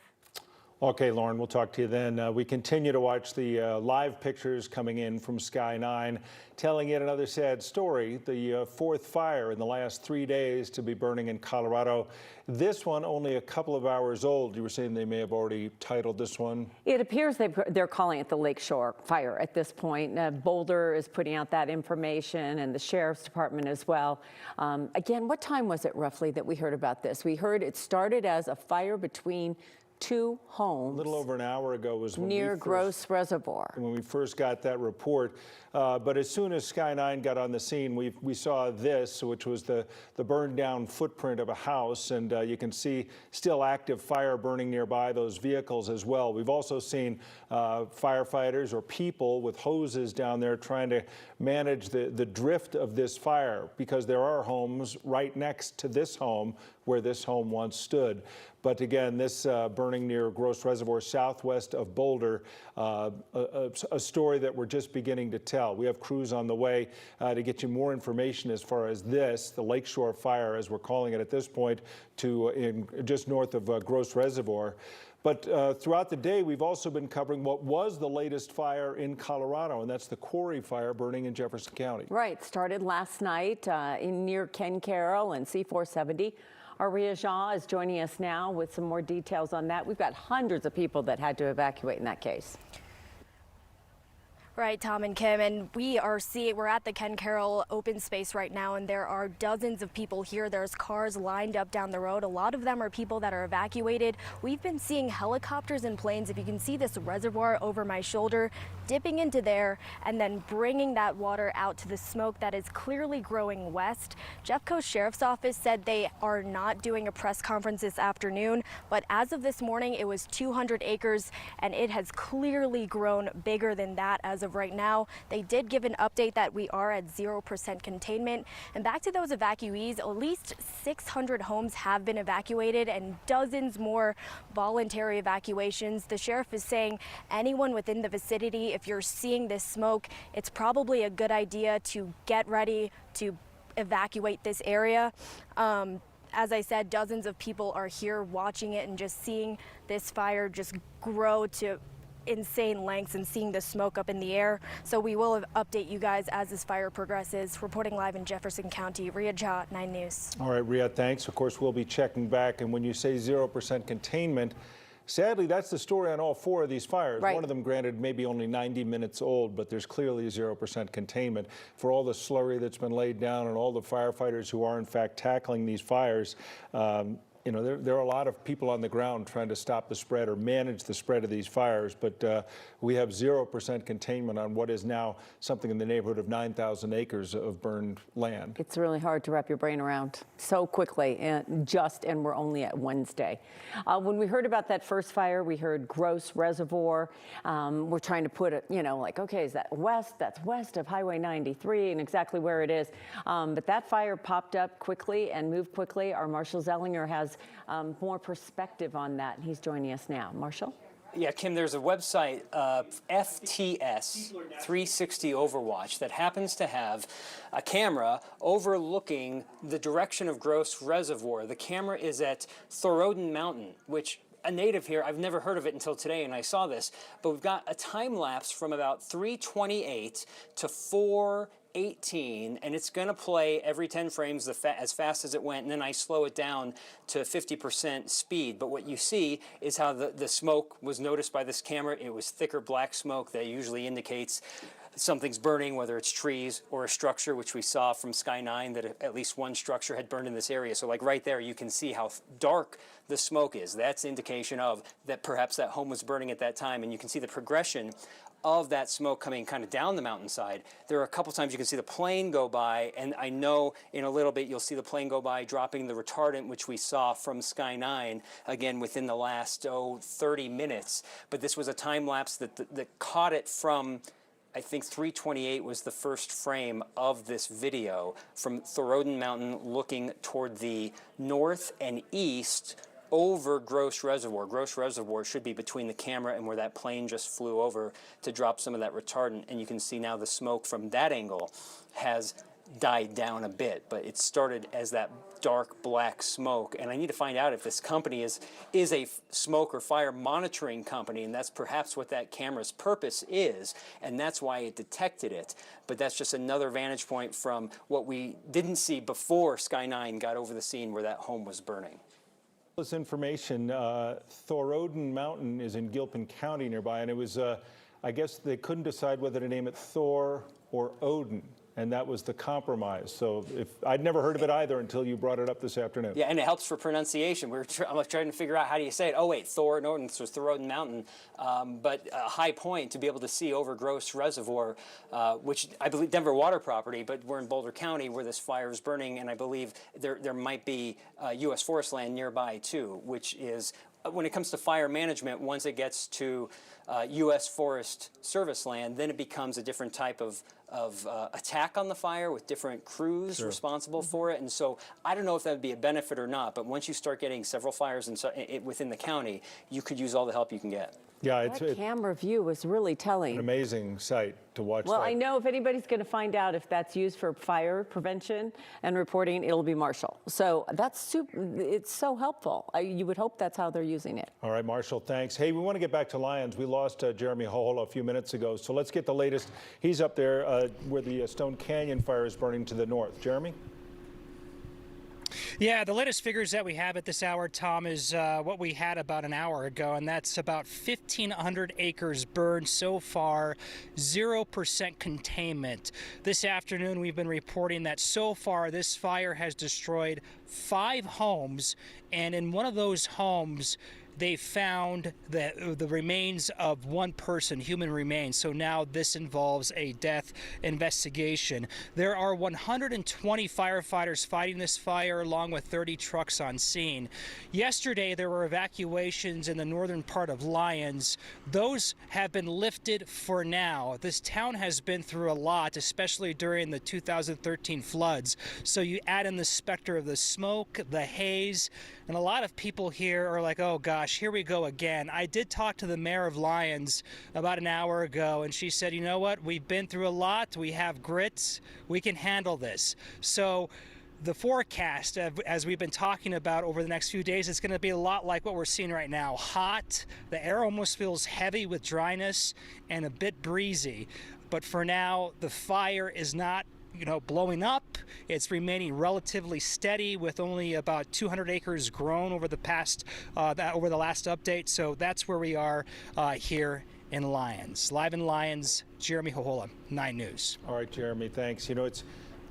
Speaker 1: Okay, Lauren, we'll talk to you then. We continue to watch the live pictures coming in from Sky 9, telling yet another sad story. The fourth fire in the last 3 days to be burning in Colorado. This one only a couple of hours old. You were saying they may have already titled this one?
Speaker 2: It appears they're calling it the Lakeshore Fire at this point. Boulder is putting out that information, and the Sheriff's Department as well. Again, what time was it roughly that we heard about this? We heard it started as a fire between two homes.
Speaker 1: A little over an hour ago was when
Speaker 2: near Gross Reservoir.
Speaker 1: When we first got that report. But as soon as Sky 9 got on the scene, we saw this, which was the burned down footprint of a house. And you can see still active fire burning nearby those vehicles as well. We've also seen firefighters or people with hoses down there trying to manage the drift of this fire, because there are homes right next to this home where this home once stood. But again, this burning near Gross Reservoir southwest of Boulder, a story that we're just beginning to tell. We have crews on the way to get you more information as far as this, the Lakeshore Fire, as we're calling it at this point, just north of Gross Reservoir. But throughout the day, we've also been covering what was the latest fire in Colorado, and that's the Quarry Fire burning in Jefferson County.
Speaker 2: Right, started last night near Ken Carroll and C-470. Aria Jha is joining us now with some more details on that. We've got hundreds of people that had to evacuate in that case.
Speaker 9: Right, Tom and Kim, and we're at the Ken Carroll open space right now, and there are dozens of people here. There's cars lined up down the road. A lot of them are people that are evacuated. We've been seeing helicopters and planes. If you can see this reservoir over my shoulder, dipping into there and then bringing that water out to the smoke that is clearly growing west. Jeffco Sheriff's Office said they are not doing a press conference this afternoon, but as of this morning, it was 200 acres, and it has clearly grown bigger than that as of right now. They did give an update that we are at 0% containment. And back to those evacuees, at least 600 homes have been evacuated and dozens more voluntary evacuations. The sheriff is saying anyone within the vicinity, if you're seeing this smoke, it's probably a good idea to get ready to evacuate this area. As I said, dozens of people are here watching it and just seeing this fire just grow to insane lengths and seeing the smoke up in the air. So we will update you guys as this fire progresses. Reporting live in Jefferson County, Ria Jha, 9 News.
Speaker 1: All right, Ria, thanks. Of course, we'll be checking back. And when you say 0% containment, sadly, that's the story on all 4 of these fires.
Speaker 2: Right.
Speaker 1: One of them, granted, maybe only 90 minutes old, but there's clearly 0% containment. For all the slurry that's been laid down and all the firefighters who are, in fact, tackling these fires, you know, there are a lot of people on the ground trying to stop the spread or manage the spread of these fires, but we have 0% containment on what is now something in the neighborhood of 9,000 acres of burned land.
Speaker 2: It's really hard to wrap your brain around so quickly, and we're only at Wednesday. When we heard about that first fire, we heard Gross Reservoir. We're trying to put it, you know, like, okay, is that west? That's west of Highway 93 and exactly where it is. But that fire popped up quickly and moved quickly. Our Marshall Zellinger has more perspective on that. He's joining us now. Marshall?
Speaker 10: Yeah, Kim, there's a website, FTS 360 Overwatch, that happens to have a camera overlooking the direction of Gross Reservoir. The camera is at Thorodden Mountain, which a native here, I've never heard of it until today, and I saw this, but we've got a time lapse from about 3:28 to 4:18, and it's going to play every 10 frames as fast as it went, and then I slow it down to 50% speed. But what you see is how the smoke was noticed by this camera. It was thicker black smoke that usually indicates something's burning, whether it's trees or a structure, which we saw from Sky 9 that at least one structure had burned in this area. So like right there, you can see how dark the smoke is. That's indication of that perhaps that home was burning at that time. And you can see the progression of that smoke coming kind of down the mountainside. There are a couple times you can see the plane go by, and I know in a little bit you'll see the plane go by dropping the retardant, which we saw from Sky 9, again within the last 30 minutes. But this was a time lapse that caught it from, I think 328 was the first frame of this video from Thorodden Mountain looking toward the north and east over Gross Reservoir. Gross Reservoir should be between the camera and where that plane just flew over to drop some of that retardant. And you can see now the smoke from that angle has died down a bit, but it started as that dark black smoke. And I need to find out if this company is a smoke or fire monitoring company, and that's perhaps what that camera's purpose is, and that's why it detected it. But that's just another vantage point from what we didn't see before Sky 9 got over the scene where that home was burning.
Speaker 1: This information, Thorodden Mountain is in Gilpin County nearby, and it was, I guess they couldn't decide whether to name it Thor or Odin, and that was the compromise. So I'd never heard of it either until you brought it up this afternoon.
Speaker 10: Yeah, and it helps for pronunciation. I'm trying to figure out how do you say it. Oh wait, Thor and Odin, so it's Thorodden Mountain, but a high point to be able to see over Gross Reservoir, which I believe Denver water property, but we're in Boulder County where this fire is burning, and I believe there might be U.S. forest land nearby too, which is, when it comes to fire management, once it gets to U.S. Forest Service land, then it becomes a different type of attack on the fire with different crews responsible for it. And so I don't know if that would be a benefit or not, but once you start getting several fires within the county, you could use all the help you can get.
Speaker 1: Yeah,
Speaker 2: That camera view was really telling.
Speaker 1: an amazing sight to watch.
Speaker 2: Well,
Speaker 1: that.
Speaker 2: I know if anybody's going to find out if that's used for fire prevention and reporting, it'll be Marshall. So that's it's so helpful. You would hope that's how they're using it.
Speaker 1: All right, Marshall, thanks. Hey, we want to get back to Lyons. We lost Jeremy Hohola a few minutes ago, so let's get the latest. He's up there where the Stone Canyon fire is burning to the north. Jeremy?
Speaker 6: Yeah, the latest figures that we have at this hour, Tom, is what we had about an hour ago, and that's about 1,500 acres burned so far, 0% containment. This afternoon, we've been reporting that so far this fire has destroyed 5 homes, and in one of those homes, they found the remains of one person, human remains. So now this involves a death investigation. There are 120 firefighters fighting this fire, along with 30 trucks on scene. Yesterday, there were evacuations in the northern part of Lyons. Those have been lifted for now. This town has been through a lot, especially during the 2013 floods. So you add in the specter of the smoke, the haze, and a lot of people here are like, oh gosh, here we go again. I did talk to the mayor of Lyons about an hour ago, and she said, you know what, we've been through a lot, we have grit, we can handle this. So the forecast, as we've been talking about over the next few days, is going to be a lot like what we're seeing right now. Hot, the air almost feels heavy with dryness, and a bit breezy. But for now, the fire is not blowing up. It's remaining relatively steady with only about 200 acres grown over the past, over the last update. So that's where we are here in Lyons. Live in Lyons, Jeremy Hohola, 9 News.
Speaker 1: All right, Jeremy, thanks.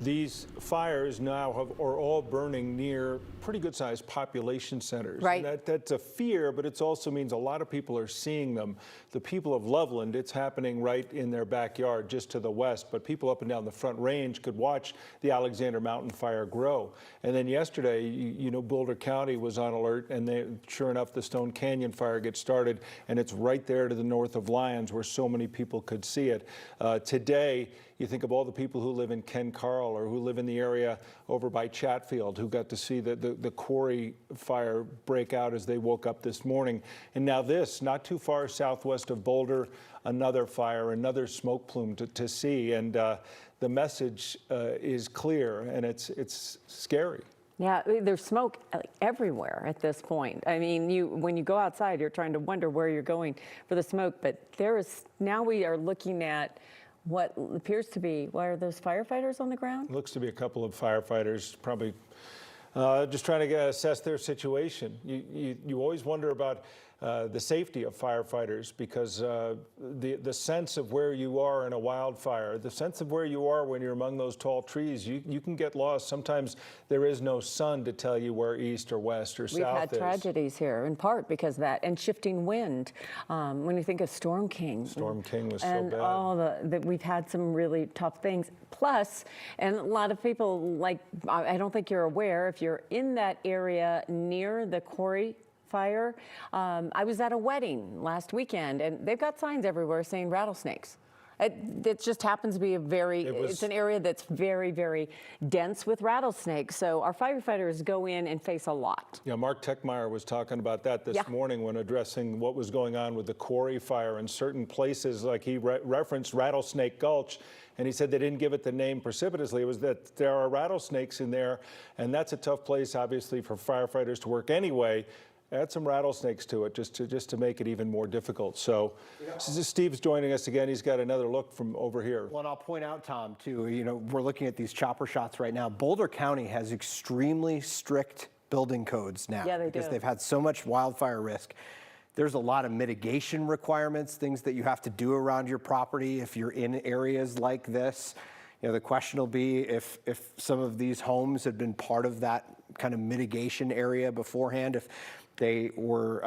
Speaker 1: These fires now are all burning near pretty good-sized population centers.
Speaker 2: Right.
Speaker 1: And that's a fear, but it also means a lot of people are seeing them. The people of Loveland, it's happening right in their backyard, just to the west, but people up and down the Front Range could watch the Alexander Mountain fire grow. And then yesterday, Boulder County was on alert, and sure enough, the Stone Canyon fire gets started, and it's right there to the north of Lyons where so many people could see it. Today, you think of all the people who live in Ken Carl or who live in the area over by Chatfield who got to see the quarry fire break out as they woke up this morning. And now this, not too far southwest of Boulder, another fire, another smoke plume to see. And the message is clear, and it's scary.
Speaker 2: Yeah, there's smoke everywhere at this point. I mean, when you go outside, you're trying to wonder where you're going for the smoke. But now we are looking at what appears to be, are those firefighters on the ground?
Speaker 1: Looks to be a couple of firefighters, probably just trying to assess their situation. You always wonder about the safety of firefighters, because the sense of where you are in a wildfire, the sense of where you are when you're among those tall trees, you can get lost. Sometimes there is no sun to tell you where east or west or south is.
Speaker 2: We've had tragedies here in part because of that, and shifting wind. When you think of Storm King.
Speaker 1: Storm King was so
Speaker 2: and
Speaker 1: bad.
Speaker 2: all we've had some really tough things. Plus, and a lot of people, like, I don't think you're aware, if you're in that area near the quarry fire. I was at a wedding last weekend, and they've got signs everywhere saying rattlesnakes. It just happens to be it's an area that's very, very dense with rattlesnakes. So our firefighters go in and face a lot.
Speaker 1: Yeah, Mark Techmeyer was talking about that this morning when addressing what was going on with the quarry fire in certain places, like he referenced Rattlesnake Gulch. And he said they didn't give it the name precipitously. It was that there are rattlesnakes in there, and that's a tough place, obviously, for firefighters to work anyway. Add some rattlesnakes to it just to make it even more difficult. So Steve's joining us again. He's got another look from over here.
Speaker 3: Well, and I'll point out, Tom, too, we're looking at these chopper shots right now. Boulder County has extremely strict building codes now.
Speaker 2: Yeah, they
Speaker 3: because
Speaker 2: do.
Speaker 3: they've had so much wildfire risk. There's a lot of mitigation requirements, things that you have to do around your property if you're in areas like this. The question will be if some of these homes had been part of that kind of mitigation area beforehand, if they were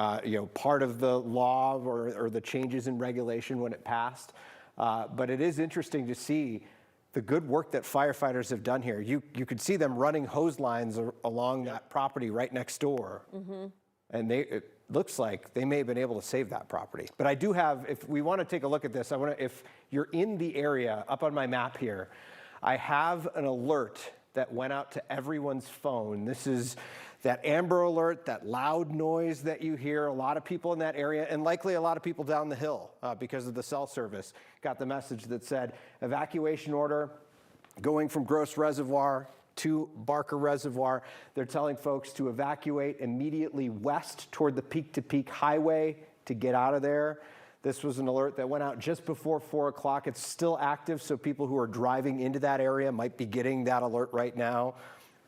Speaker 3: part of the law or the changes in regulation when it passed. But it is interesting to see the good work that firefighters have done here. You could see them running hose lines along that property right next door. Mm-hmm. And it looks like they may have been able to save that property. But I do have, if we want to take a look at this, if you're in the area, up on my map here, I have an alert that went out to everyone's phone. This is that Amber Alert, that loud noise that you hear. A lot of people in that area, and likely a lot of people down the hill because of the cell service, got the message that said, evacuation order going from Gross Reservoir to Barker Reservoir. They're telling folks to evacuate immediately west toward the Peak-to-Peak Highway to get out of there. This was an alert that went out just before 4 o'clock. It's still active, so people who are driving into that area might be getting that alert right now.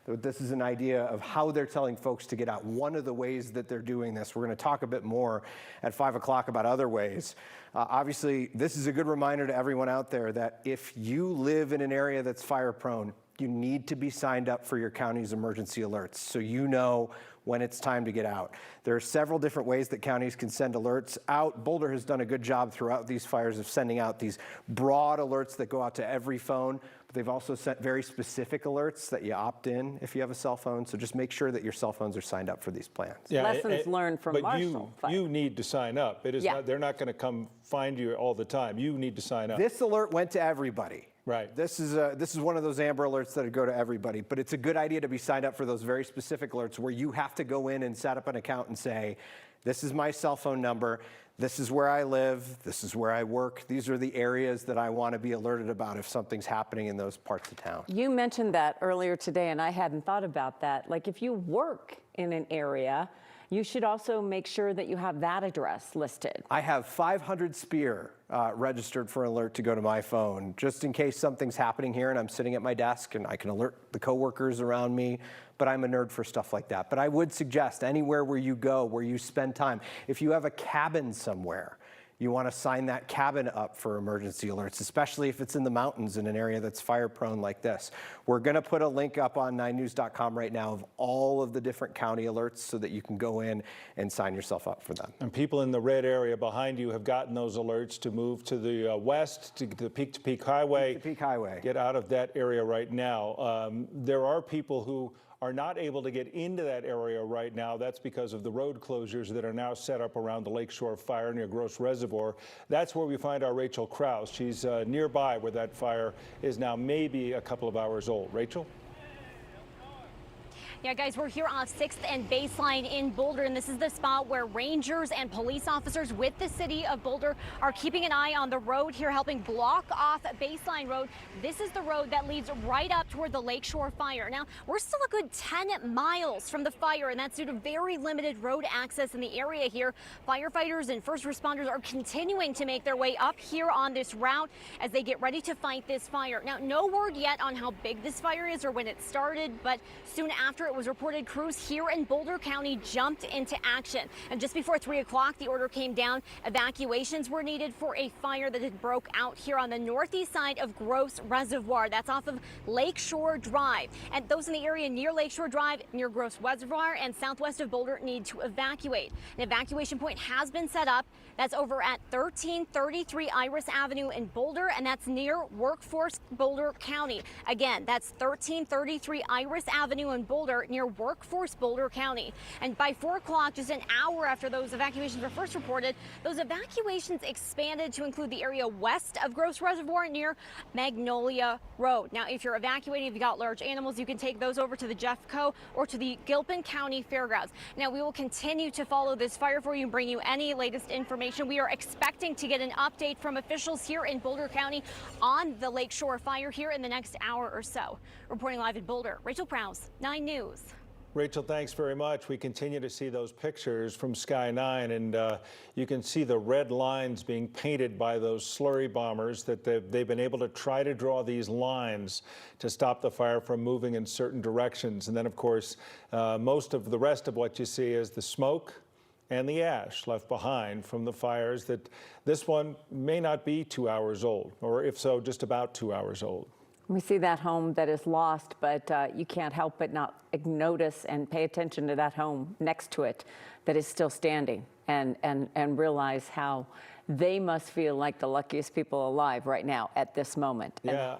Speaker 3: This is an idea of how they're telling folks to get out. One of the ways that they're doing this, we're going to talk a bit more at 5 o'clock about other ways. Obviously, this is a good reminder to everyone out there that if you live in an area that's fire prone, you need to be signed up for your county's emergency alerts so you know when it's time to get out. There are several different ways that counties can send alerts out. Boulder has done a good job throughout these fires of sending out these broad alerts that go out to every phone, but they've also sent very specific alerts that you opt in if you have a cell phone. So just make sure that your cell phones are signed up for these plans.
Speaker 1: Yeah,
Speaker 2: Lessons learned from Marshall.
Speaker 1: But you need to sign up. It is not, they're not going to come find you all the time. You need to sign up.
Speaker 3: This alert went to everybody.
Speaker 1: Right.
Speaker 3: This is one of those Amber Alerts that would go to everybody, but it's a good idea to be signed up for those very specific alerts where you have to go in and set up an account and say, this is my cell phone number, this is where I live, this is where I work, these are the areas that I want to be alerted about if something's happening in those parts of town.
Speaker 2: You mentioned that earlier today, and I hadn't thought about that. Like, if you work in an area, you should also make sure that you have that address listed.
Speaker 3: I have 500 Spear registered for an alert to go to my phone, just in case something's happening here and I'm sitting at my desk and I can alert the coworkers around me, but I'm a nerd for stuff like that. But I would suggest anywhere where you go, where you spend time, if you have a cabin somewhere, you want to sign that cabin up for emergency alerts, especially if it's in the mountains in an area that's fire prone like this. We're going to put a link up on 9news.com right now of all of the different county alerts so that you can go in and sign yourself up for them.
Speaker 1: And people in the red area behind you have gotten those alerts to move to the west, to the Peak-to-Peak Highway.
Speaker 3: Peak-to-Peak Highway.
Speaker 1: Get out of that area right now. There are people who are not able to get into that area right now. That's because of the road closures that are now set up around the Lakeshore fire near Gross Reservoir. That's where we find our Rachel Krause. She's nearby where that fire is now maybe a couple of hours old. Rachel?
Speaker 11: Yeah, guys, we're here on 6th and Baseline in Boulder, and this is the spot where rangers and police officers with the city of Boulder are keeping an eye on the road here, helping block off Baseline Road. This is the road that leads right up toward the Lakeshore fire. Now, we're still a good 10 miles from the fire, and that's due to very limited road access in the area here. Firefighters and first responders are continuing to make their way up here on this route as they get ready to fight this fire. Now, no word yet on how big this fire is or when it started, but soon after it was reported crews here in Boulder County jumped into action. And just before 3 o'clock, the order came down. Evacuations were needed for a fire that had broke out here on the northeast side of Gross Reservoir. That's off of Lakeshore Drive. And those in the area near Lakeshore Drive, near Gross Reservoir and southwest of Boulder need to evacuate. An evacuation point has been set up. That's over at 1333 Iris Avenue in Boulder, and that's near Workforce Boulder County. Again, that's 1333 Iris Avenue in Boulder, near Workforce Boulder County. And by 4 o'clock, just an hour after those evacuations were first reported, those evacuations expanded to include the area west of Gross Reservoir near Magnolia Road. Now, if you're evacuating, if you got large animals, you can take those over to the Jeffco or to the Gilpin County Fairgrounds. Now, we will continue to follow this fire for you and bring you any latest information. We are expecting to get an update from officials here in Boulder County on the Lakeshore fire here in the next hour or so. Reporting live in Boulder, Rachel Prowse, 9 News.
Speaker 1: Rachel, thanks very much. We continue to see those pictures from Sky 9, and you can see the red lines being painted by those slurry bombers that they've been able to try to draw these lines to stop the fire from moving in certain directions. And then, of course, most of the rest of what you see is the smoke and the ash left behind from the fires. That this one may not be 2 hours old, or if so, just about 2 hours old.
Speaker 2: We see that home that is lost, but you can't help but not notice and pay attention to that home next to it that is still standing, and realize how they must feel like the luckiest people alive right now at this moment,
Speaker 1: Yeah.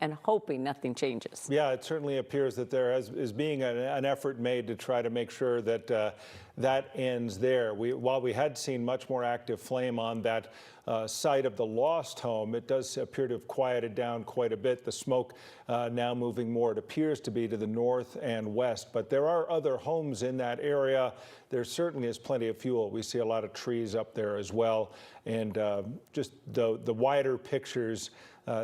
Speaker 2: and hoping nothing changes.
Speaker 1: Yeah, it certainly appears that there is being an effort made to try to make sure that that ends there. While we had seen much more active flame on that site of the lost home, it does appear to have quieted down quite a bit. The smoke now moving more, it appears to be to the north and west, but there are other homes in that area. There certainly is plenty of fuel. We see a lot of trees up there as well, and just the wider pictures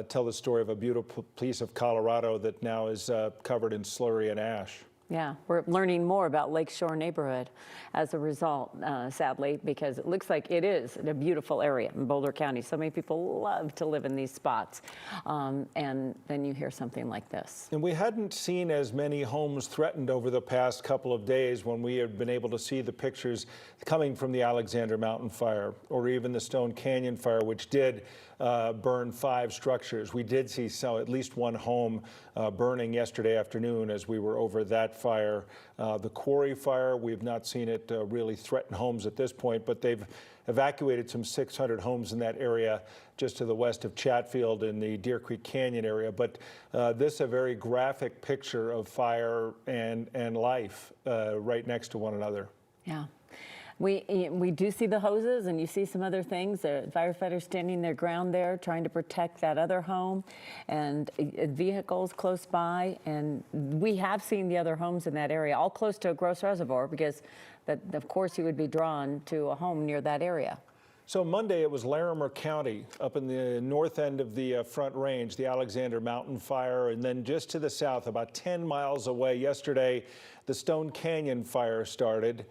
Speaker 1: tell the story of a beautiful piece of Colorado that now is covered in slurry and ash.
Speaker 2: Yeah, we're learning more about Lakeshore neighborhood as a result, sadly, because it looks like it is a beautiful area in Boulder County. So many people love to live in these spots. And then you hear something like this.
Speaker 1: And we hadn't seen as many homes threatened over the past couple of days when we had been able to see the pictures coming from the Alexander Mountain fire, or even the Stone Canyon fire, which did burn 5 structures. We did see at least one home burning yesterday afternoon as we were over that fire. The quarry fire, we've not seen it really threaten homes at this point, but they've evacuated some 600 homes in that area just to the west of Chatfield in the Deer Creek Canyon area. But this is a very graphic picture of fire and life right next to one another.
Speaker 2: Yeah. We do see the hoses, and you see some other things. The firefighters standing their ground there trying to protect that other home, and vehicles close by. And we have seen the other homes in that area, all close to a Gross Reservoir, because of course you would be drawn to a home near that area.
Speaker 1: So Monday it was Larimer County up in the north end of the Front Range, the Alexander Mountain fire, and then just to the south, about 10 miles away yesterday, the Stone Canyon fire started.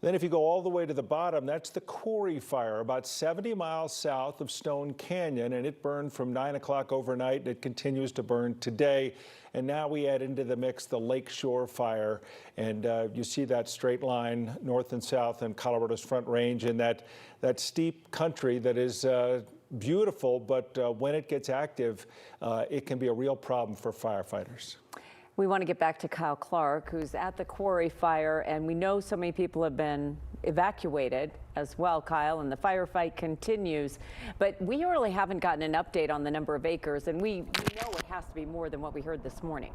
Speaker 1: Then if you go all the way to the bottom, that's the Quarry fire, about 70 miles south of Stone Canyon, and it burned from 9 o'clock overnight, and it continues to burn today. And now we add into the mix the Lakeshore fire, and you see that straight line north and south in Colorado's Front Range in that steep country that is beautiful, but when it gets active, it can be a real problem for firefighters.
Speaker 2: We want to get back to Kyle Clark, who's at the Quarry fire, and we know so many people have been evacuated as well, Kyle, and the firefight continues. But we really haven't gotten an update on the number of acres, and we know it has to be more than what we heard this morning.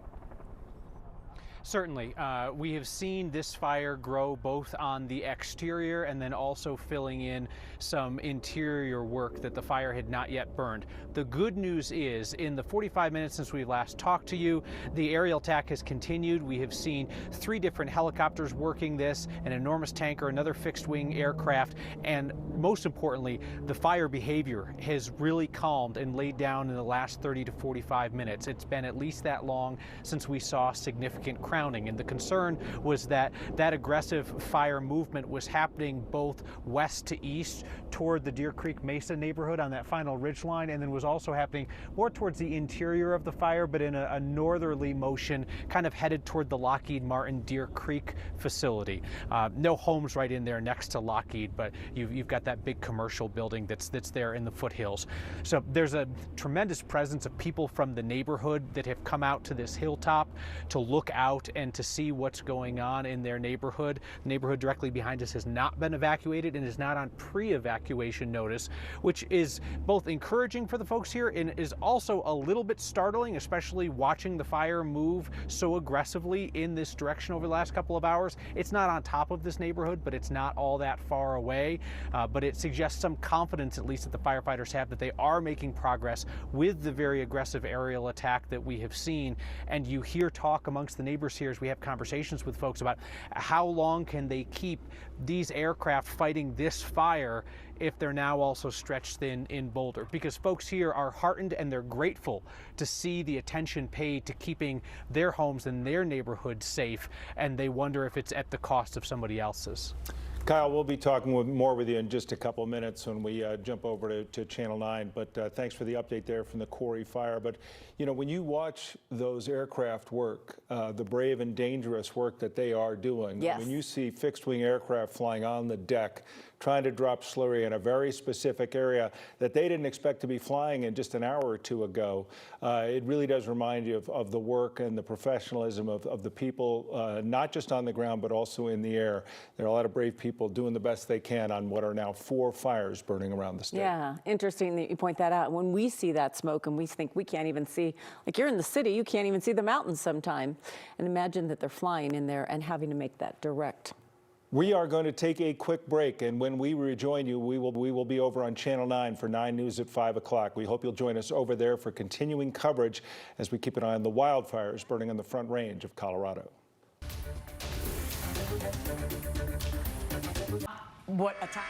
Speaker 4: Certainly. We have seen this fire grow both on the exterior and then also filling in some interior work that the fire had not yet burned. The good news is, in the 45 minutes since we last talked to you, the aerial attack has continued. We have seen 3 different helicopters working this, an enormous tanker, another fixed-wing aircraft, and most importantly, the fire behavior has really calmed and laid down in the last 30 to 45 minutes. It's been at least that long since we saw significant crowning. And the concern was that that aggressive fire movement was happening both west to east toward the Deer Creek Mesa neighborhood on that final ridgeline, and then was also happening more towards the interior of the fire, but in a northerly motion, kind of headed toward the Lockheed Martin Deer Creek facility. No homes right in there next to Lockheed, but you've got that big commercial building that's there in the foothills. So there's a tremendous presence of people from the neighborhood that have come out to this hilltop to look out and to see what's going on in their neighborhood. The neighborhood directly behind us has not been evacuated and is not on pre-evacuation notice, which is both encouraging for the folks here and is also a little bit startling, especially watching the fire move so aggressively in this direction over the last couple of hours. It's not on top of this neighborhood, but it's not all that far away. But it suggests some confidence, at least that the firefighters have, that they are making progress with the very aggressive aerial attack that we have seen. And you hear talk amongst the neighbors here as we have conversations with folks about how long can they keep these aircraft fighting this fire if they're now also stretched thin in Boulder, because folks here are heartened and they're grateful to see the attention paid to keeping their homes and their neighborhoods safe, and they wonder if it's at the cost of somebody else's.
Speaker 1: Kyle, we'll be talking more with you in just a couple of minutes when we jump over to Channel 9. But thanks for the update there from the Quarry fire. But, you know, when you watch those aircraft work, the brave and dangerous work that they are doing,
Speaker 2: yes.
Speaker 1: when you see fixed-wing aircraft flying on the deck, trying to drop slurry in a very specific area that they didn't expect to be flying in just an hour or two ago, it really does remind you of the work and the professionalism of the people, not just on the ground, but also in the air. There are a lot of brave people doing the best they can on what are now 4 fires burning around the state.
Speaker 2: Yeah, interesting that you point that out. When we see that smoke and we think we can't even see, like you're in the city, you can't even see the mountains sometime. And imagine that they're flying in there and having to make that direct.
Speaker 1: We are going to take a quick break, and when we rejoin you, we will be over on Channel 9 for 9 News at 5 o'clock. We hope you'll join us over there for continuing coverage as we keep an eye on the wildfires burning on the Front Range of Colorado.
Speaker 2: What a time.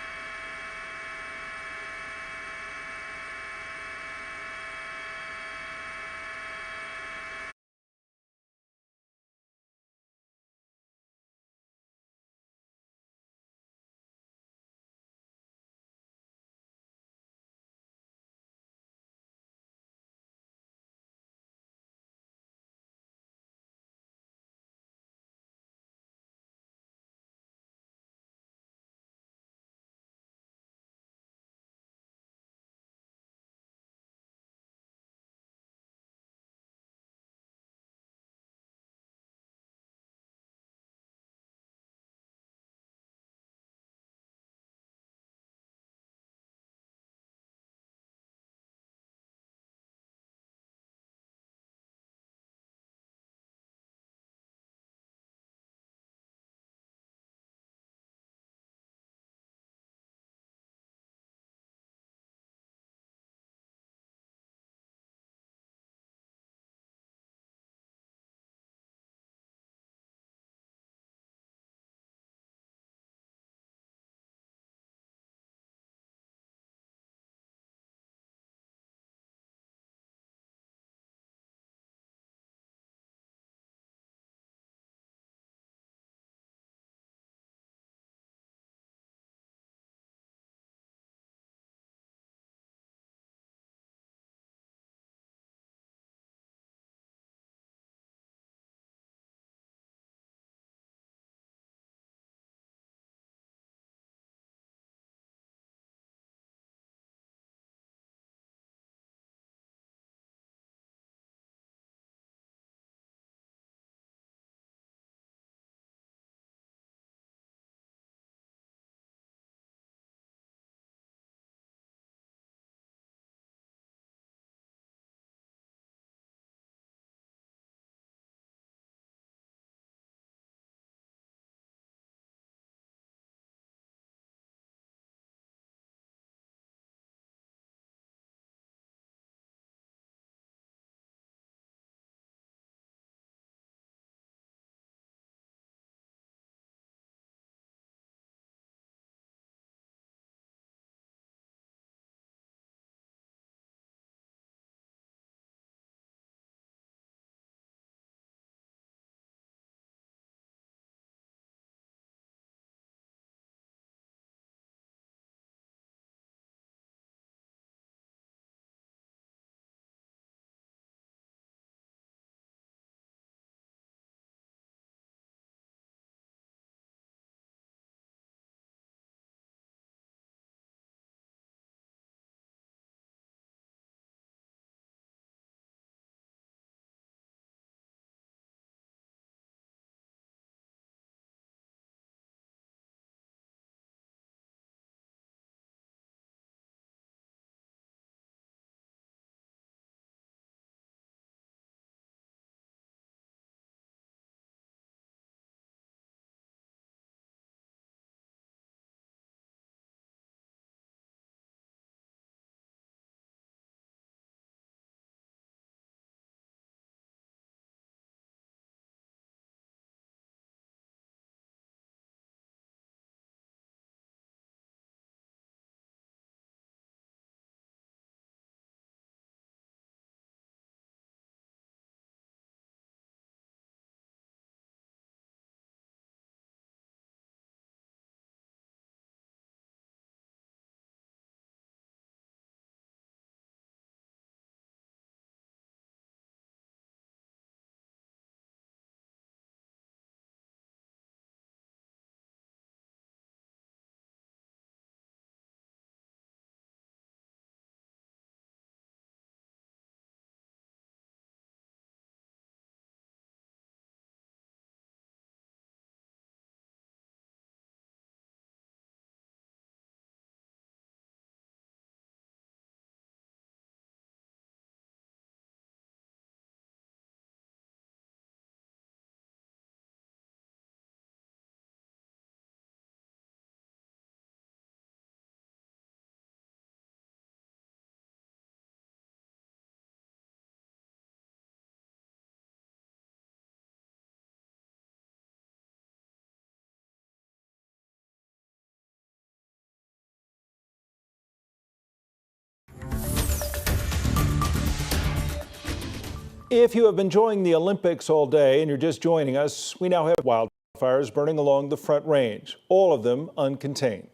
Speaker 1: If you have been enjoying the Olympics all day and you're just joining us, we now have wildfires burning along the Front Range, all of them uncontained.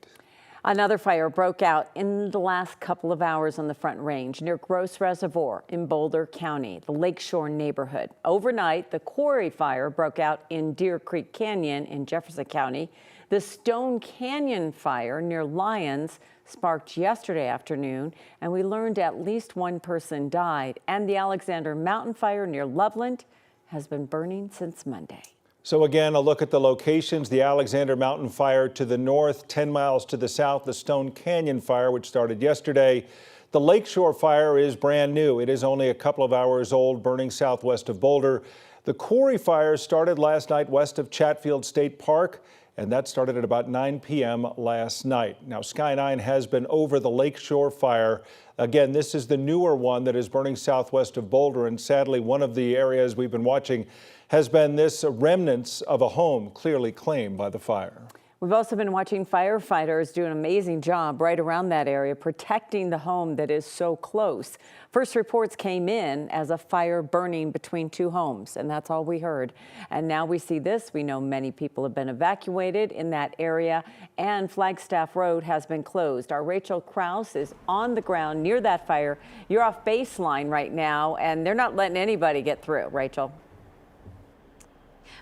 Speaker 2: Another fire broke out in the last couple of hours on the Front Range near Gross Reservoir in Boulder County, the Lakeshore neighborhood. Overnight, the quarry fire broke out in Deer Creek Canyon in Jefferson County. The Stone Canyon fire near Lyons sparked yesterday afternoon, and we learned at least one person died. And the Alexander Mountain fire near Loveland has been burning since Monday.
Speaker 1: So again, a look at the locations. The Alexander Mountain fire to the north, 10 miles to the south, the Stone Canyon fire, which started yesterday. The Lakeshore fire is brand new. It is only a couple of hours old, burning southwest of Boulder. The quarry fire started last night west of Chatfield State Park, and that started at about 9 p.m. last night. Now, Sky 9 has been over the Lakeshore fire. Again, this is the newer one that is burning southwest of Boulder, and sadly, one of the areas we've been watching has been this remnants of a home clearly claimed by the fire.
Speaker 2: We've also been watching firefighters do an amazing job right around that area, protecting the home that is so close. First reports came in as a fire burning between two homes, and that's all we heard. And now we see this. We know many people have been evacuated in that area, and Flagstaff Road has been closed. Our Rachel Krause is on the ground near that fire. You're off baseline right now, and they're not letting anybody get through. Rachel.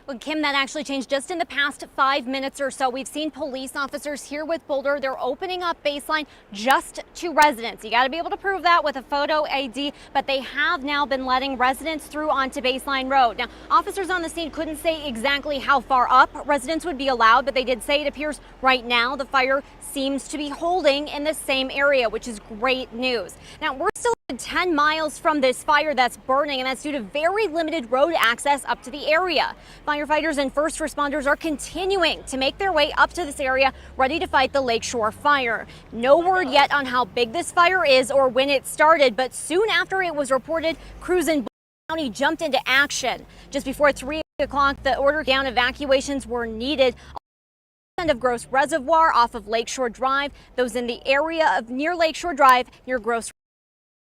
Speaker 11: Well, Kim, that actually changed just in the past 5 minutes or so. We've seen police officers here with Boulder. They're opening up baseline just to residents. You got to be able to prove that with a photo ID, but they have now been letting residents through onto Baseline Road. Now, officers on the scene couldn't say exactly how far up residents would be allowed, but they did say it appears right now the fire seems to be holding in the same area, which is great news. Now, we're still 10 miles from this fire that's burning, and that's due to very limited road access up to the area. Firefighters and first responders are continuing to make their way up to this area, ready to fight the Lakeshore fire. No word yet on how big this fire is or when it started, but soon after it was reported, crews in Boulder County jumped into action. Just before 3 o'clock, the order down evacuations were needed. Of Gross Reservoir off of Lakeshore Drive. Those in the area of near Lakeshore Drive, near Gross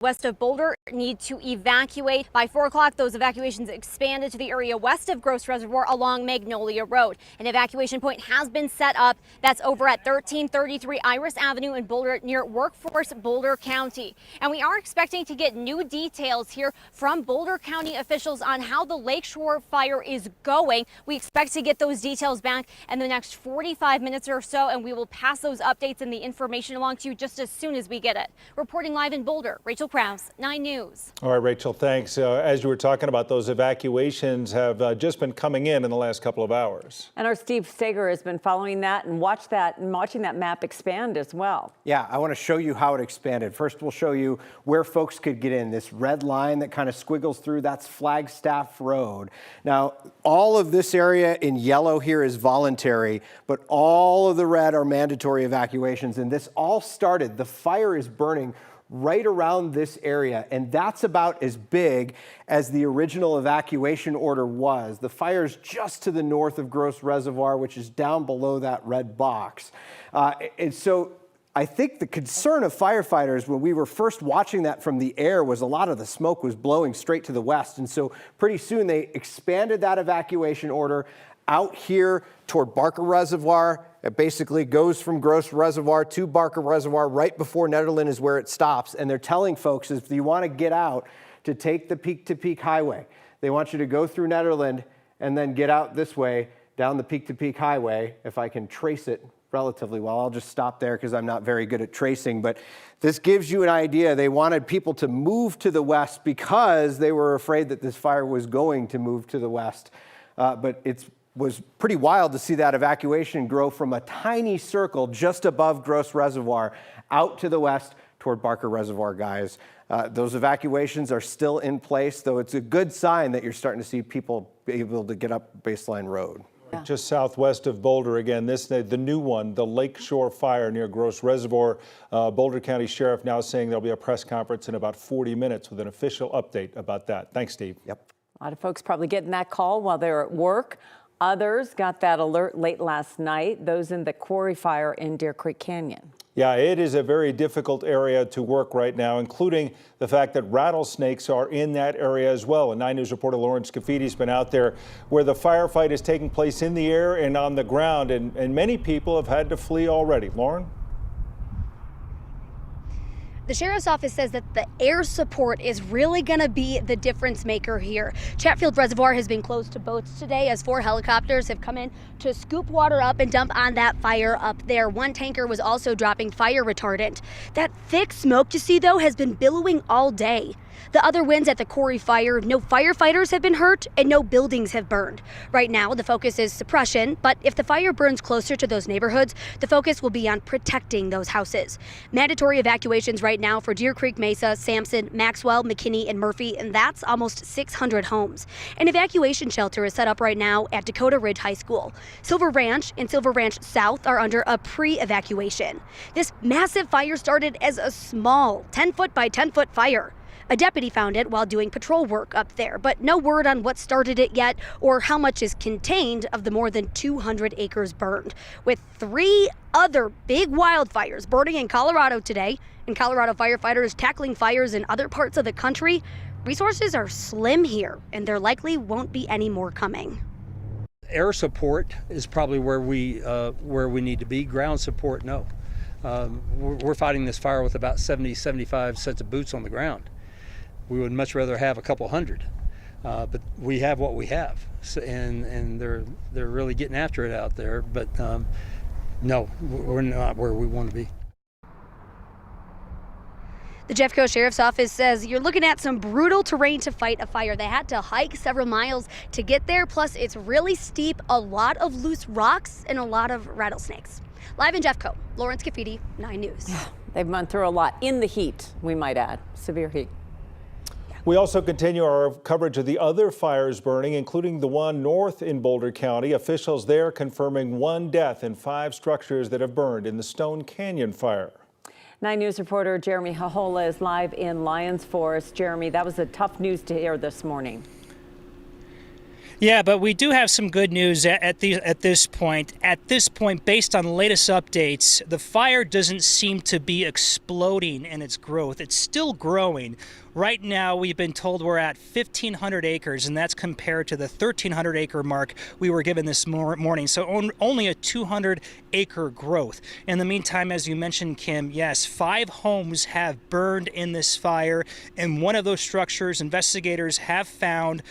Speaker 11: west of Boulder, need to evacuate. By 4 o'clock, those evacuations expanded to the area west of Gross Reservoir along Magnolia Road. An evacuation point has been set up. That's over at 1333 Iris Avenue in Boulder near Workforce, Boulder County. And we are expecting to get new details here from Boulder County officials on how the Lakeshore fire is going. We expect to get those details back in the next 45 minutes or so, and we will pass those updates and the information along to you just as soon as we get it. Reporting live in Boulder, Rachel Krause, 9 News.
Speaker 1: All right, Rachel, thanks. As you were talking about, those evacuations have just been coming in the last couple of hours.
Speaker 2: And our Steve Steger has been following that and watching that map expand as well.
Speaker 3: Yeah, I want to show you how it expanded. First, we'll show you where folks could get in. This red line that kind of squiggles through, that's Flagstaff Road. Now, all of this area in yellow here is voluntary, but all of the red are mandatory evacuations. And this all started, the fire is burning right around this area, and that's about as big as the original evacuation order was. The fire's just to the north of Gross Reservoir, which is down below that red box. And so I think the concern of firefighters when we were first watching that from the air was a lot of the smoke was blowing straight to the west. And so pretty soon they expanded that evacuation order out here toward Barker Reservoir. It basically goes from Gross Reservoir to Barker Reservoir. Right before Netherland is where it stops. And they're telling folks, if you want to get out, to take the peak-to-peak highway. They want you to go through Netherland and then get out this way down the peak-to-peak highway. If I can trace it relatively well, I'll just stop there because I'm not very good at tracing. But this gives you an idea. They wanted people to move to the west because they were afraid that this fire was going to move to the west. But it was pretty wild to see that evacuation grow from a tiny circle just above Gross Reservoir out to the west toward Barker Reservoir, guys. Those evacuations are still in place, though it's a good sign that you're starting to see people be able to get up Baseline Road.
Speaker 2: Yeah.
Speaker 1: Just southwest of Boulder, again, the new one, the Lakeshore fire near Gross Reservoir. Boulder County Sheriff now saying there'll be a press conference in about 40 minutes with an official update about that. Thanks, Steve.
Speaker 3: Yep.
Speaker 2: A lot of folks probably getting that call while they're at work. Others got that alert late last night, those in the quarry fire in Deer Creek Canyon.
Speaker 1: Yeah, it is a very difficult area to work right now, including the fact that rattlesnakes are in that area as well. And 9 News reporter Lauren Scaffidi's been out there where the firefight is taking place in the air and on the ground, and many people have had to flee already. Lauren?
Speaker 12: The sheriff's office says that the air support is really going to be the difference maker here. Chatfield Reservoir has been closed to boats today as 4 helicopters have come in to scoop water up and dump on that fire up there. One tanker was also dropping fire retardant. That thick smoke you see, though, has been billowing all day. The other winds at the Quarry Fire, no firefighters have been hurt and no buildings have burned. Right now, the focus is suppression, but if the fire burns closer to those neighborhoods, the focus will be on protecting those houses. Mandatory evacuations right now for Deer Creek, Mesa, Sampson, Maxwell, McKinney, and Murphy, and that's almost 600 homes. An evacuation shelter is set up right now at Dakota Ridge High School. Silver Ranch and Silver Ranch South are under a pre-evacuation. This massive fire started as a small 10-foot by 10-foot fire. A deputy found it while doing patrol work up there, but no word on what started it yet or how much is contained of the more than 200 acres burned. With 3 other big wildfires burning in Colorado today, and Colorado firefighters tackling fires in other parts of the country, resources are slim here, and there likely won't be any more coming.
Speaker 13: Air support is probably where we need to be. Ground support, no. We're fighting this fire with about 70, 75 sets of boots on the ground. We would much rather have a couple hundred, but we have what we have, and they're really getting after it out there. But no, we're not where we want to be.
Speaker 12: The Jeffco Sheriff's Office says you're looking at some brutal terrain to fight a fire. They had to hike several miles to get there, plus it's really steep, a lot of loose rocks, and a lot of rattlesnakes. Live in Jeffco, Lauren Scafidi, 9 News.
Speaker 2: Yeah, they've gone through a lot in the heat, we might add, severe heat.
Speaker 1: We also continue our coverage of the other fires burning, including the one north in Boulder County. Officials there confirming 1 death and 5 structures that have burned in the Stone Canyon fire.
Speaker 2: 9 News reporter Jeremy Hahola is live in Lyons Forest. Jeremy, that was a tough news to hear this morning.
Speaker 6: Yeah, but we do have some good news at this point. At this point, based on the latest updates, the fire doesn't seem to be exploding in its growth. It's still growing. Right now, we've been told we're at 1,500 acres, and that's compared to the 1,300 acre mark we were given this morning. So only a 200-acre growth. In the meantime, as you mentioned, Kim, yes, 5 homes have burned in this fire. In one of those structures, investigators have found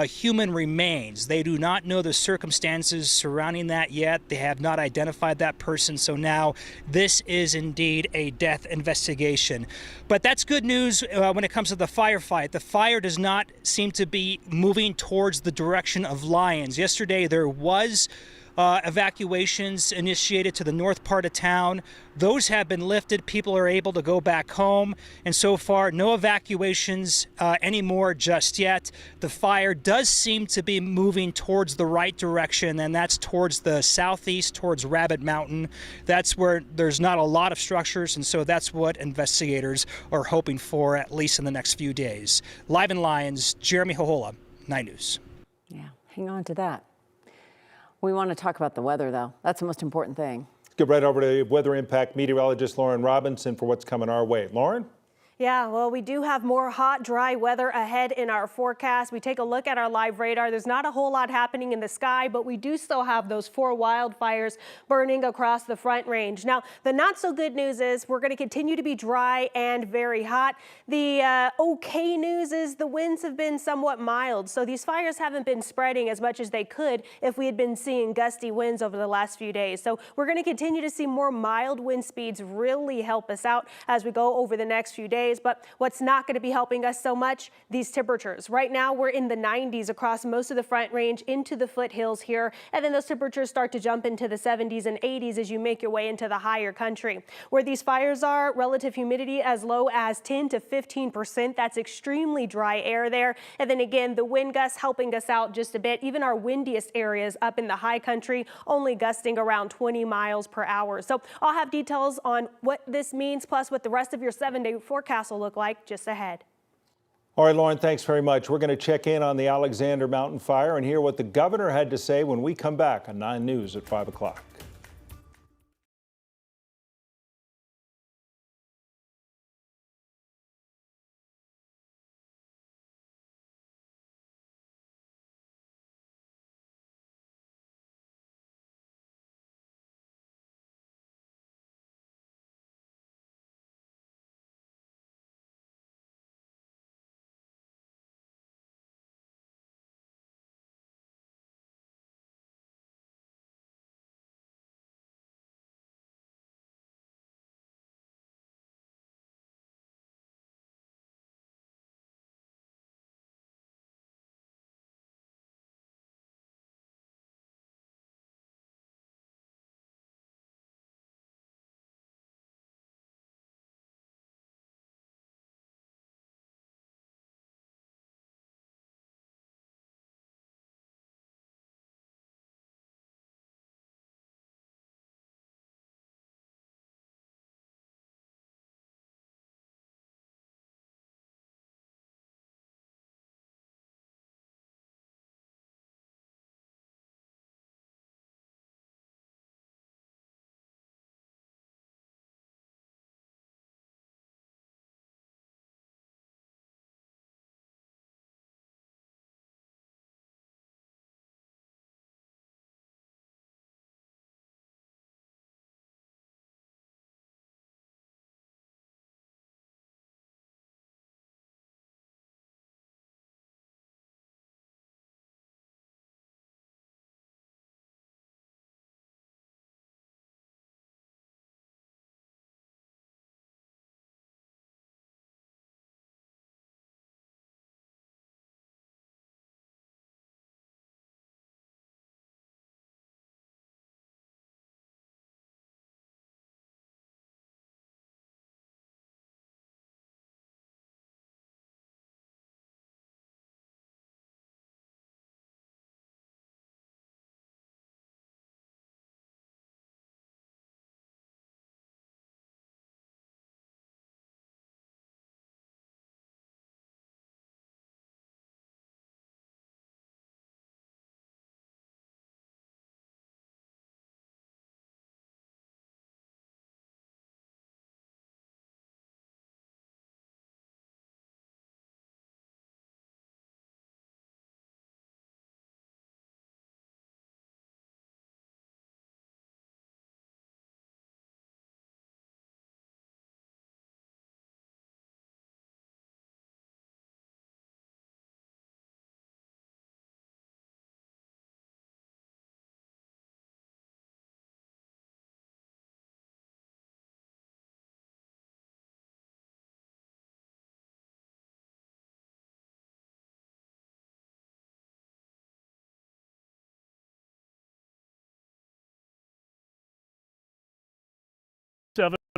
Speaker 6: human remains. They do not know the circumstances surrounding that yet. They have not identified that person. So now this is indeed a death investigation. But that's good news when it comes to the firefight. The fire does not seem to be moving towards the direction of Lyons. Yesterday there was evacuations initiated to the north part of town. Those have been lifted. People are able to go back home. And so far, no evacuations anymore just yet. The fire does seem to be moving towards the right direction, and that's towards the southeast, towards Rabbit Mountain. That's where there's not a lot of structures, and so that's what investigators are hoping for, at least in the next few days. Live in Lyons, Jeremy Hahola, 9 News.
Speaker 2: Yeah, hang on to that. We want to talk about the weather, though. That's the most important thing.
Speaker 1: Let's get right over to weather impact meteorologist Lauren Robinson for what's coming our way. Lauren?
Speaker 8: Yeah, well, we do have more hot, dry weather ahead in our forecast. We take a look at our live radar. There's not a whole lot happening in the sky, but we do still have those 4 wildfires burning across the Front Range. Now, the not so good news is we're going to continue to be dry and very hot. The okay news is the winds have been somewhat mild, so these fires haven't been spreading as much as they could if we had been seeing gusty winds over the last few days. So we're going to continue to see more mild wind speeds really help us out as we go over the next few days. But what's not going to be helping us so much, these temperatures. Right now, we're in the 90s across most of the Front Range into the foothills here. And then those temperatures start to jump into the 70s and 80s as you make your way into the higher country. Where these fires are, relative humidity as low as 10 to 15%. That's extremely dry air there. And then again, the wind gusts helping us out just a bit. Even our windiest areas up in the high country only gusting around 20 miles per hour. So I'll have details on what this means, plus what the rest of your 7-day forecast will look like just ahead.
Speaker 1: All right, Lauren, thanks very much. We're going to check in on the Alexander Mountain fire and hear what the governor had to say when we come back on 9 News at 5 o'clock.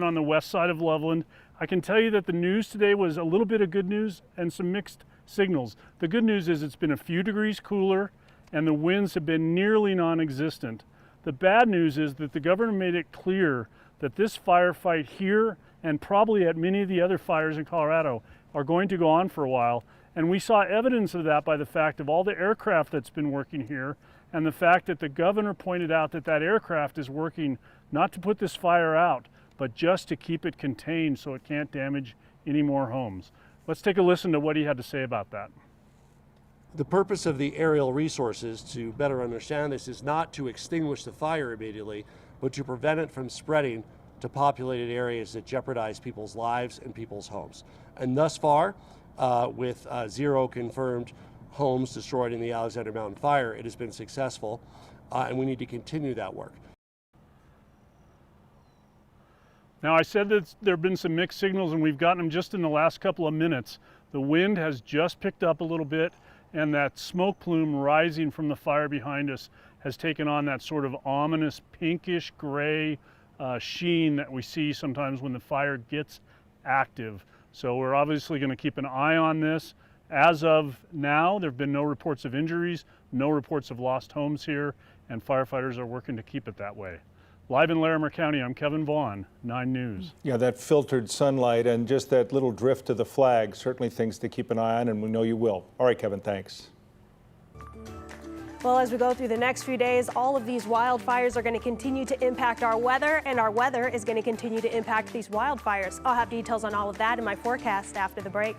Speaker 7: On the west side of Loveland, I can tell you that the news today was a little bit of good news and some mixed signals. The good news is it's been a few degrees cooler and the winds have been nearly non-existent. The bad news is that the governor made it clear that this firefight here and probably at many of the other fires in Colorado are going to go on for a while. And we saw evidence of that by the fact of all the aircraft that's been working here and the fact that the governor pointed out that that aircraft is working not to put this fire out, but just to keep it contained so it can't damage any more homes. Let's take a listen to what he had to say about that.
Speaker 14: The purpose of the aerial resources, to better understand this, is not to extinguish the fire immediately, but to prevent it from spreading to populated areas that jeopardize people's lives and people's homes. And thus far, with 0 confirmed homes destroyed in the Alexander Mountain fire, it has been successful, and we need to continue that work.
Speaker 7: Now, I said that there have been some mixed signals and we've gotten them just in the last couple of minutes. The wind has just picked up a little bit and that smoke plume rising from the fire behind us has taken on that sort of ominous pinkish gray sheen that we see sometimes when the fire gets active. So we're obviously going to keep an eye on this. As of now, there have been no reports of injuries, no reports of lost homes here, and firefighters are working to keep it that way. Live in Larimer County, I'm Kevin Vaughn, 9 News.
Speaker 1: Yeah, that filtered sunlight and just that little drift to the flag, certainly things to keep an eye on, and we know you will. All right, Kevin, thanks.
Speaker 8: Well, as we go through the next few days, all of these wildfires are going to continue to impact our weather, and our weather is going to continue to impact these wildfires. I'll have details on all of that in my forecast after the break.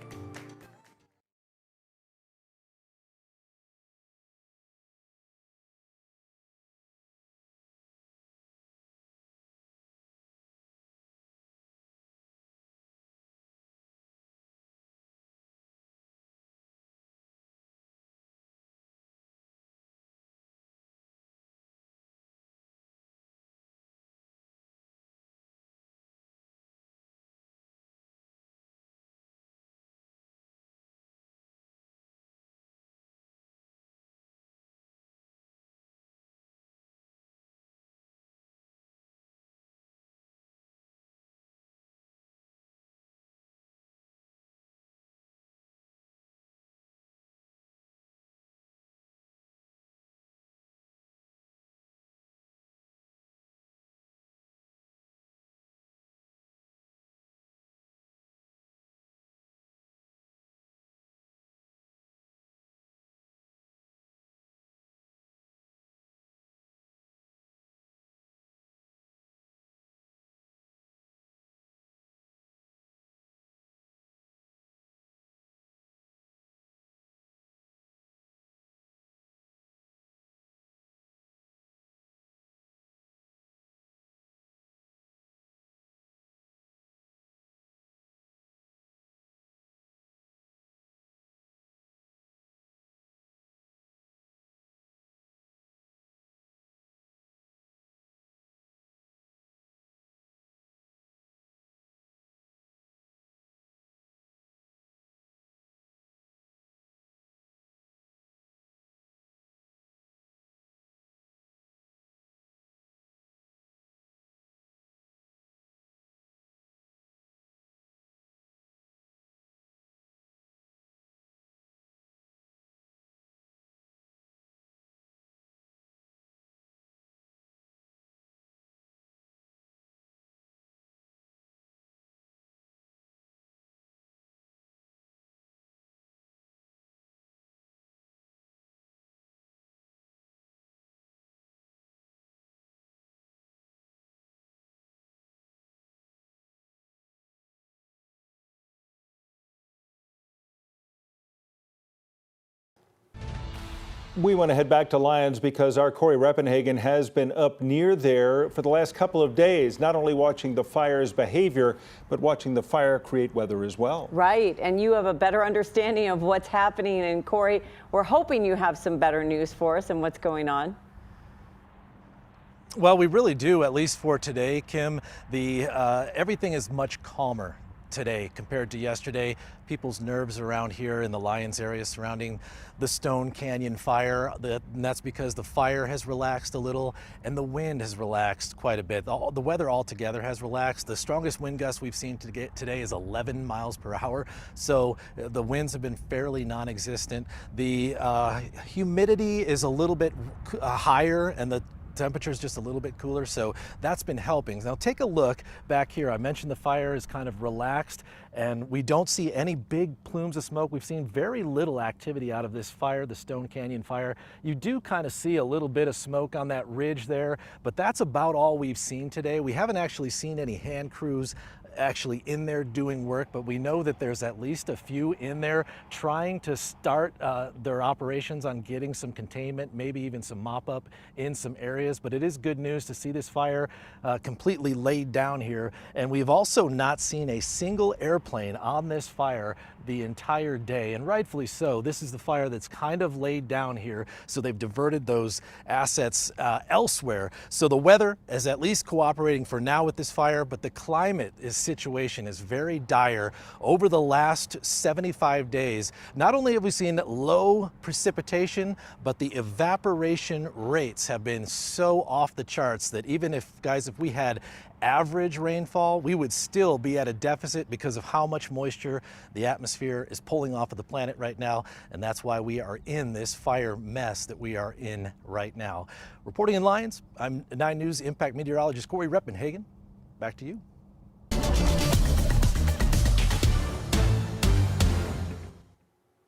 Speaker 1: We want to head back to Lyons because our Corey Reppenhagen has been up near there for the last couple of days, not only watching the fire's behavior, but watching the fire create weather as well.
Speaker 2: Right, and you have a better understanding of what's happening. And Corey, we're hoping you have some better news for us and what's going on.
Speaker 15: Well, we really do, at least for today, Kim. Everything is much calmer today compared to yesterday. People's nerves around here in the Lyons area surrounding the Stone Canyon fire, and that's because the fire has relaxed a little and the wind has relaxed quite a bit. The weather altogether has relaxed. The strongest wind gust we've seen today is 11 miles per hour, so the winds have been fairly non-existent. The humidity is a little bit higher and the temperature is just a little bit cooler, so that's been helping. Now take a look back here. I mentioned the fire is kind of relaxed and we don't see any big plumes of smoke. We've seen very little activity out of this fire, the Stone Canyon fire. You do kind of see a little bit of smoke on that ridge there, but that's about all we've seen today. We haven't actually seen any hand crews actually in there doing work, but we know that there's at least a few in there trying to start their operations on getting some containment, maybe even some mop up in some areas. But it is good news to see this fire completely laid down here. And we've also not seen a single airplane on this fire the entire day, and rightfully so. This is the fire that's kind of laid down here, so they've diverted those assets elsewhere. So the weather is at least cooperating for now with this fire, but the climate situation is very dire. Over the last 75 days, not only have we seen low precipitation, but the evaporation rates have been so off the charts that even if we had average rainfall, we would still be at a deficit because of how much moisture the atmosphere is pulling off of the planet right now, and that's why we are in this fire mess that we are in right now. Reporting in Lyons, I'm 9 News Impact meteorologist Corey Reppenhagen. Back to you.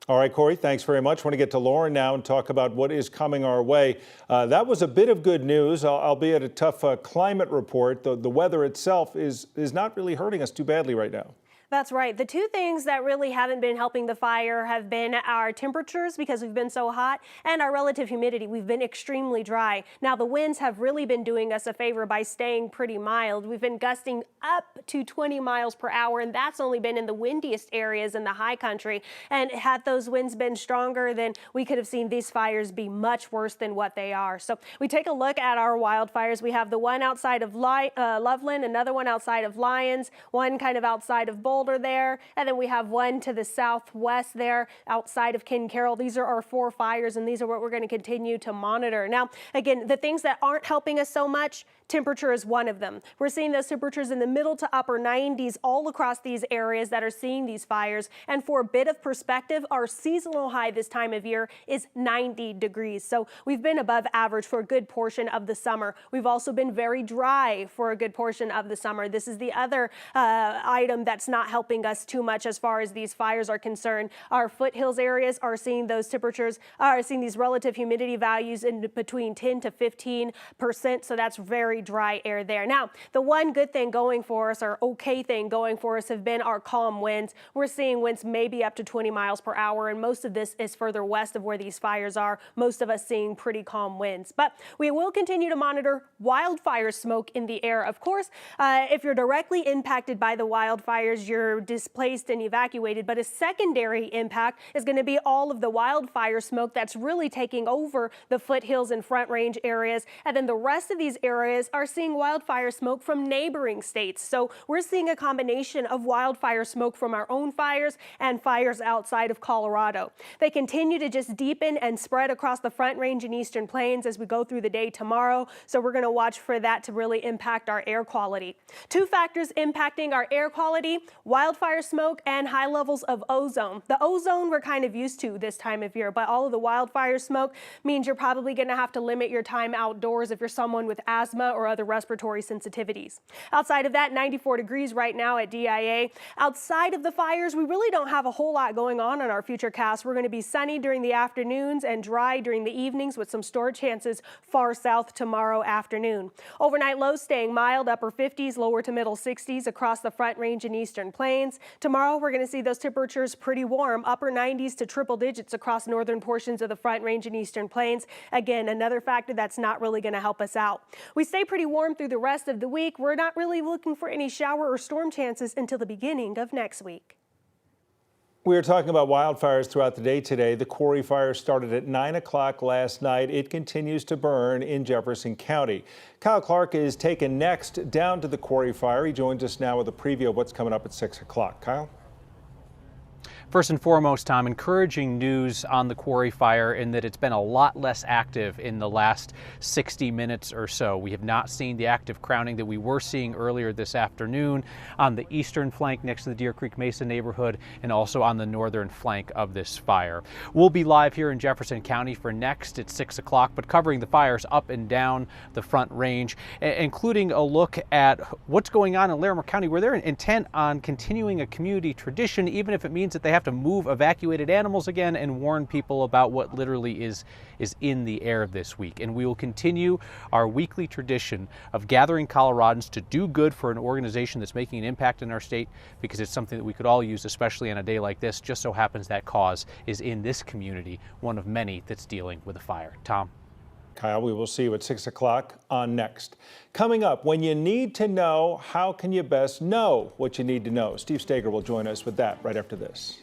Speaker 1: All right, Corey, thanks very much. I want to get to Lauren now and talk about what is coming our way. That was a bit of good news, albeit a tough climate report. The weather itself is not really hurting us too badly right now.
Speaker 8: That's right. The two things that really haven't been helping the fire have been our temperatures, because we've been so hot, and our relative humidity. We've been extremely dry. Now, the winds have really been doing us a favor by staying pretty mild. We've been gusting up to 20 miles per hour, and that's only been in the windiest areas in the high country. And had those winds been stronger, then we could have seen these fires be much worse than what they are. So we take a look at our wildfires. We have the one outside of Loveland, another one outside of Lyons, one kind of outside of Boulder there, and then we have one to the southwest there outside of Ken Carroll. These are our 4 fires, and these are what we're going to continue to monitor. Now, again, the things that aren't helping us so much, temperature is one of them. We're seeing those temperatures in the middle to upper 90s all across these areas that are seeing these fires. And for a bit of perspective, our seasonal high this time of year is 90 degrees. So we've been above average for a good portion of the summer. We've also been very dry for a good portion of the summer. This is the other item that's not helping us too much as far as these fires are concerned. Our foothills areas are seeing those temperatures, are seeing these relative humidity values in between 10 to 15%. So that's very dry air there. Now, the one good thing going for us, or okay thing going for us, have been our calm winds. We're seeing winds maybe up to 20 miles per hour, and most of this is further west of where these fires are. Most of us seeing pretty calm winds. But we will continue to monitor wildfire smoke in the air. Of course, if you're directly impacted by the wildfires, you're displaced and evacuated, but a secondary impact is going to be all of the wildfire smoke that's really taking over the foothills and Front Range areas, and then the rest of these areas are seeing wildfire smoke from neighboring states. So we're seeing a combination of wildfire smoke from our own fires and fires outside of Colorado. They continue to just deepen and spread across the Front Range and Eastern Plains as we go through the day tomorrow. So we're going to watch for that to really impact our air quality. 2 factors impacting our air quality: wildfire smoke and high levels of ozone. The ozone we're kind of used to this time of year, but all of the wildfire smoke means you're probably going to have to limit your time outdoors if you're someone with asthma or other respiratory sensitivities. Outside of that, 94 degrees right now at DIA. Outside of the fires, we really don't have a whole lot going on our futurecast. We're going to be sunny during the afternoons and dry during the evenings with some storm chances far south tomorrow afternoon. Overnight lows staying mild, upper 50s, lower to middle 60s across the Front Range and Eastern Plains. Tomorrow, we're going to see those temperatures pretty warm, upper 90s to triple digits across northern portions of the Front Range and Eastern Plains. Again, another factor that's not really going to help us out. We stay pretty warm through the rest of the week. We're not really looking for any shower or storm chances until the beginning of next week.
Speaker 1: We are talking about wildfires throughout the day today. The Quarry Fire started at 9 o'clock last night. It continues to burn in Jefferson County. Kyle Clark is taken next down to the Quarry Fire. He joins us now with a preview of what's coming up at 6 o'clock. Kyle?
Speaker 4: First and foremost, Tom, encouraging news on the Quarry Fire in that it's been a lot less active in the last 60 minutes or so. We have not seen the active crowning that we were seeing earlier this afternoon on the eastern flank next to the Deer Creek Mesa neighborhood and also on the northern flank of this fire. We'll be live here in Jefferson County for next at 6 o'clock, but covering the fires up and down the Front Range, including a look at what's going on in Larimer County, where they're intent on continuing a community tradition, even if it means that they have to move evacuated animals again and warn people about what literally is in the air this week. And we will continue our weekly tradition of gathering Coloradans to do good for an organization that's making an impact in our state, because it's something that we could all use, especially on a day like this. Just so happens that cause is in this community, one of many that's dealing with a fire. Tom?
Speaker 1: Kyle, we will see you at 6 o'clock on Next. Coming up, when you need to know, how can you best know what you need to know? Steve Steger will join us with that right after this.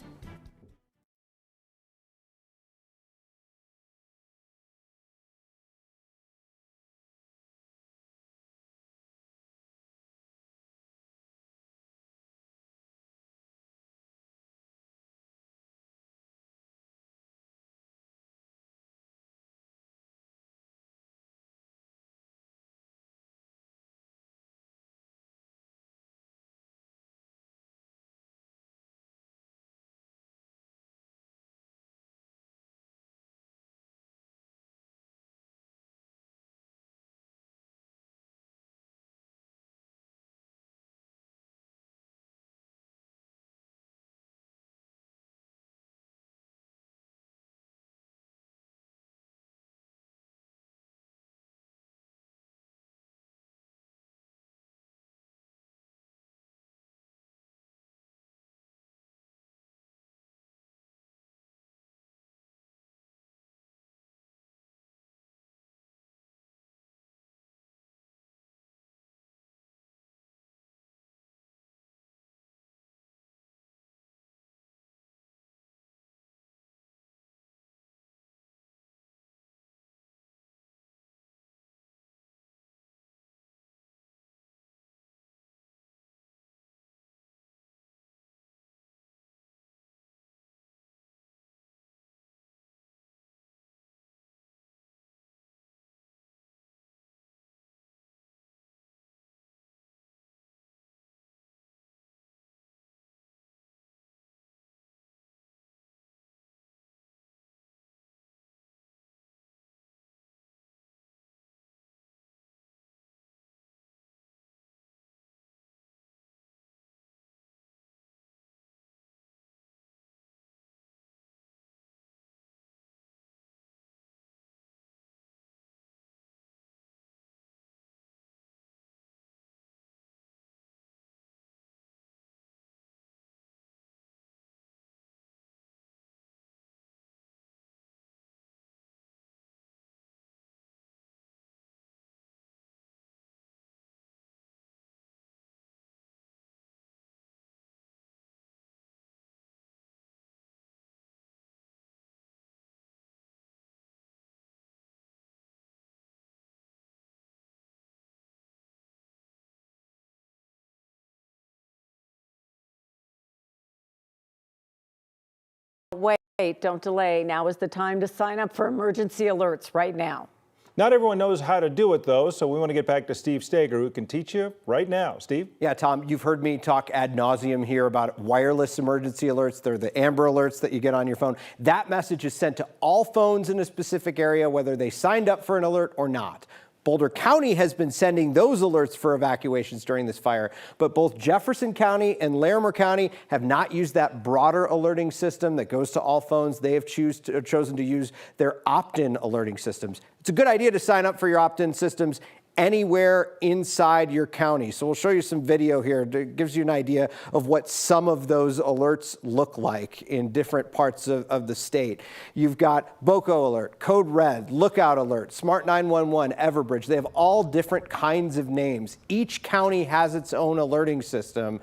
Speaker 2: Wait, don't delay. Now is the time to sign up for emergency alerts right now.
Speaker 1: Not everyone knows how to do it, though, so we want to get back to Steve Steger, who can teach you right now. Steve?
Speaker 3: Yeah, Tom, you've heard me talk ad nauseum here about wireless emergency alerts. They're the Amber Alerts that you get on your phone. That message is sent to all phones in a specific area, whether they signed up for an alert or not. Boulder County has been sending those alerts for evacuations during this fire, but both Jefferson County and Larimer County have not used that broader alerting system that goes to all phones. They have chosen to use their opt-in alerting systems. It's a good idea to sign up for your opt-in systems anywhere inside your county. So we'll show you some video here that gives you an idea of what some of those alerts look like in different parts of the state. You've got BOCO alert, Code Red, Lookout alert, Smart 911, Everbridge. They have all different kinds of names. Each county has its own alerting system.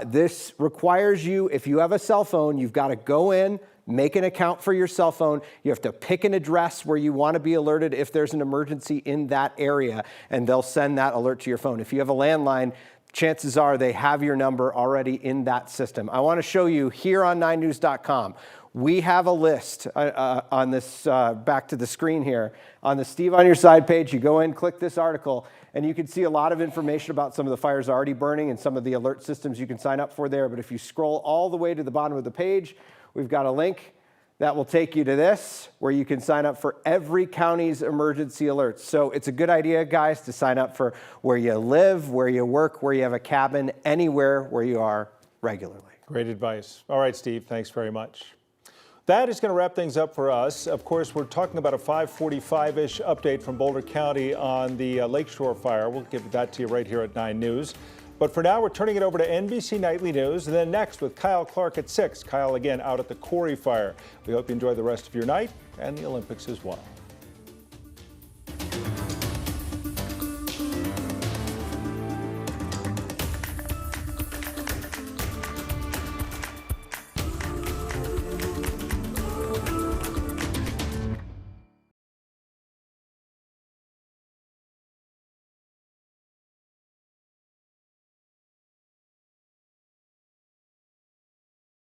Speaker 3: This requires you, if you have a cell phone, you've got to go in, make an account for your cell phone. You have to pick an address where you want to be alerted if there's an emergency in that area, and they'll send that alert to your phone. If you have a landline, chances are they have your number already in that system. I want to show you here on 9news.com. We have a list on this, back to the screen here. On the Steve on Your Side page, you go in, click this article, and you can see a lot of information about some of the fires already burning and some of the alert systems you can sign up for there. But if you scroll all the way to the bottom of the page, we've got a link that will take you to this, where you can sign up for every county's emergency alerts. So it's a good idea, guys, to sign up for where you live, where you work, where you have a cabin, anywhere where you are regularly.
Speaker 1: Great advice. All right, Steve, thanks very much. That is going to wrap things up for us. Of course, we're talking about a 5:45-ish update from Boulder County on the Lakeshore fire. We'll give that to you right here at 9 News. But for now, we're turning it over to NBC Nightly News, and then next with Kyle Clark at 6. Kyle again out at the Quarry fire. We hope you enjoy the rest of your night and the Olympics as well.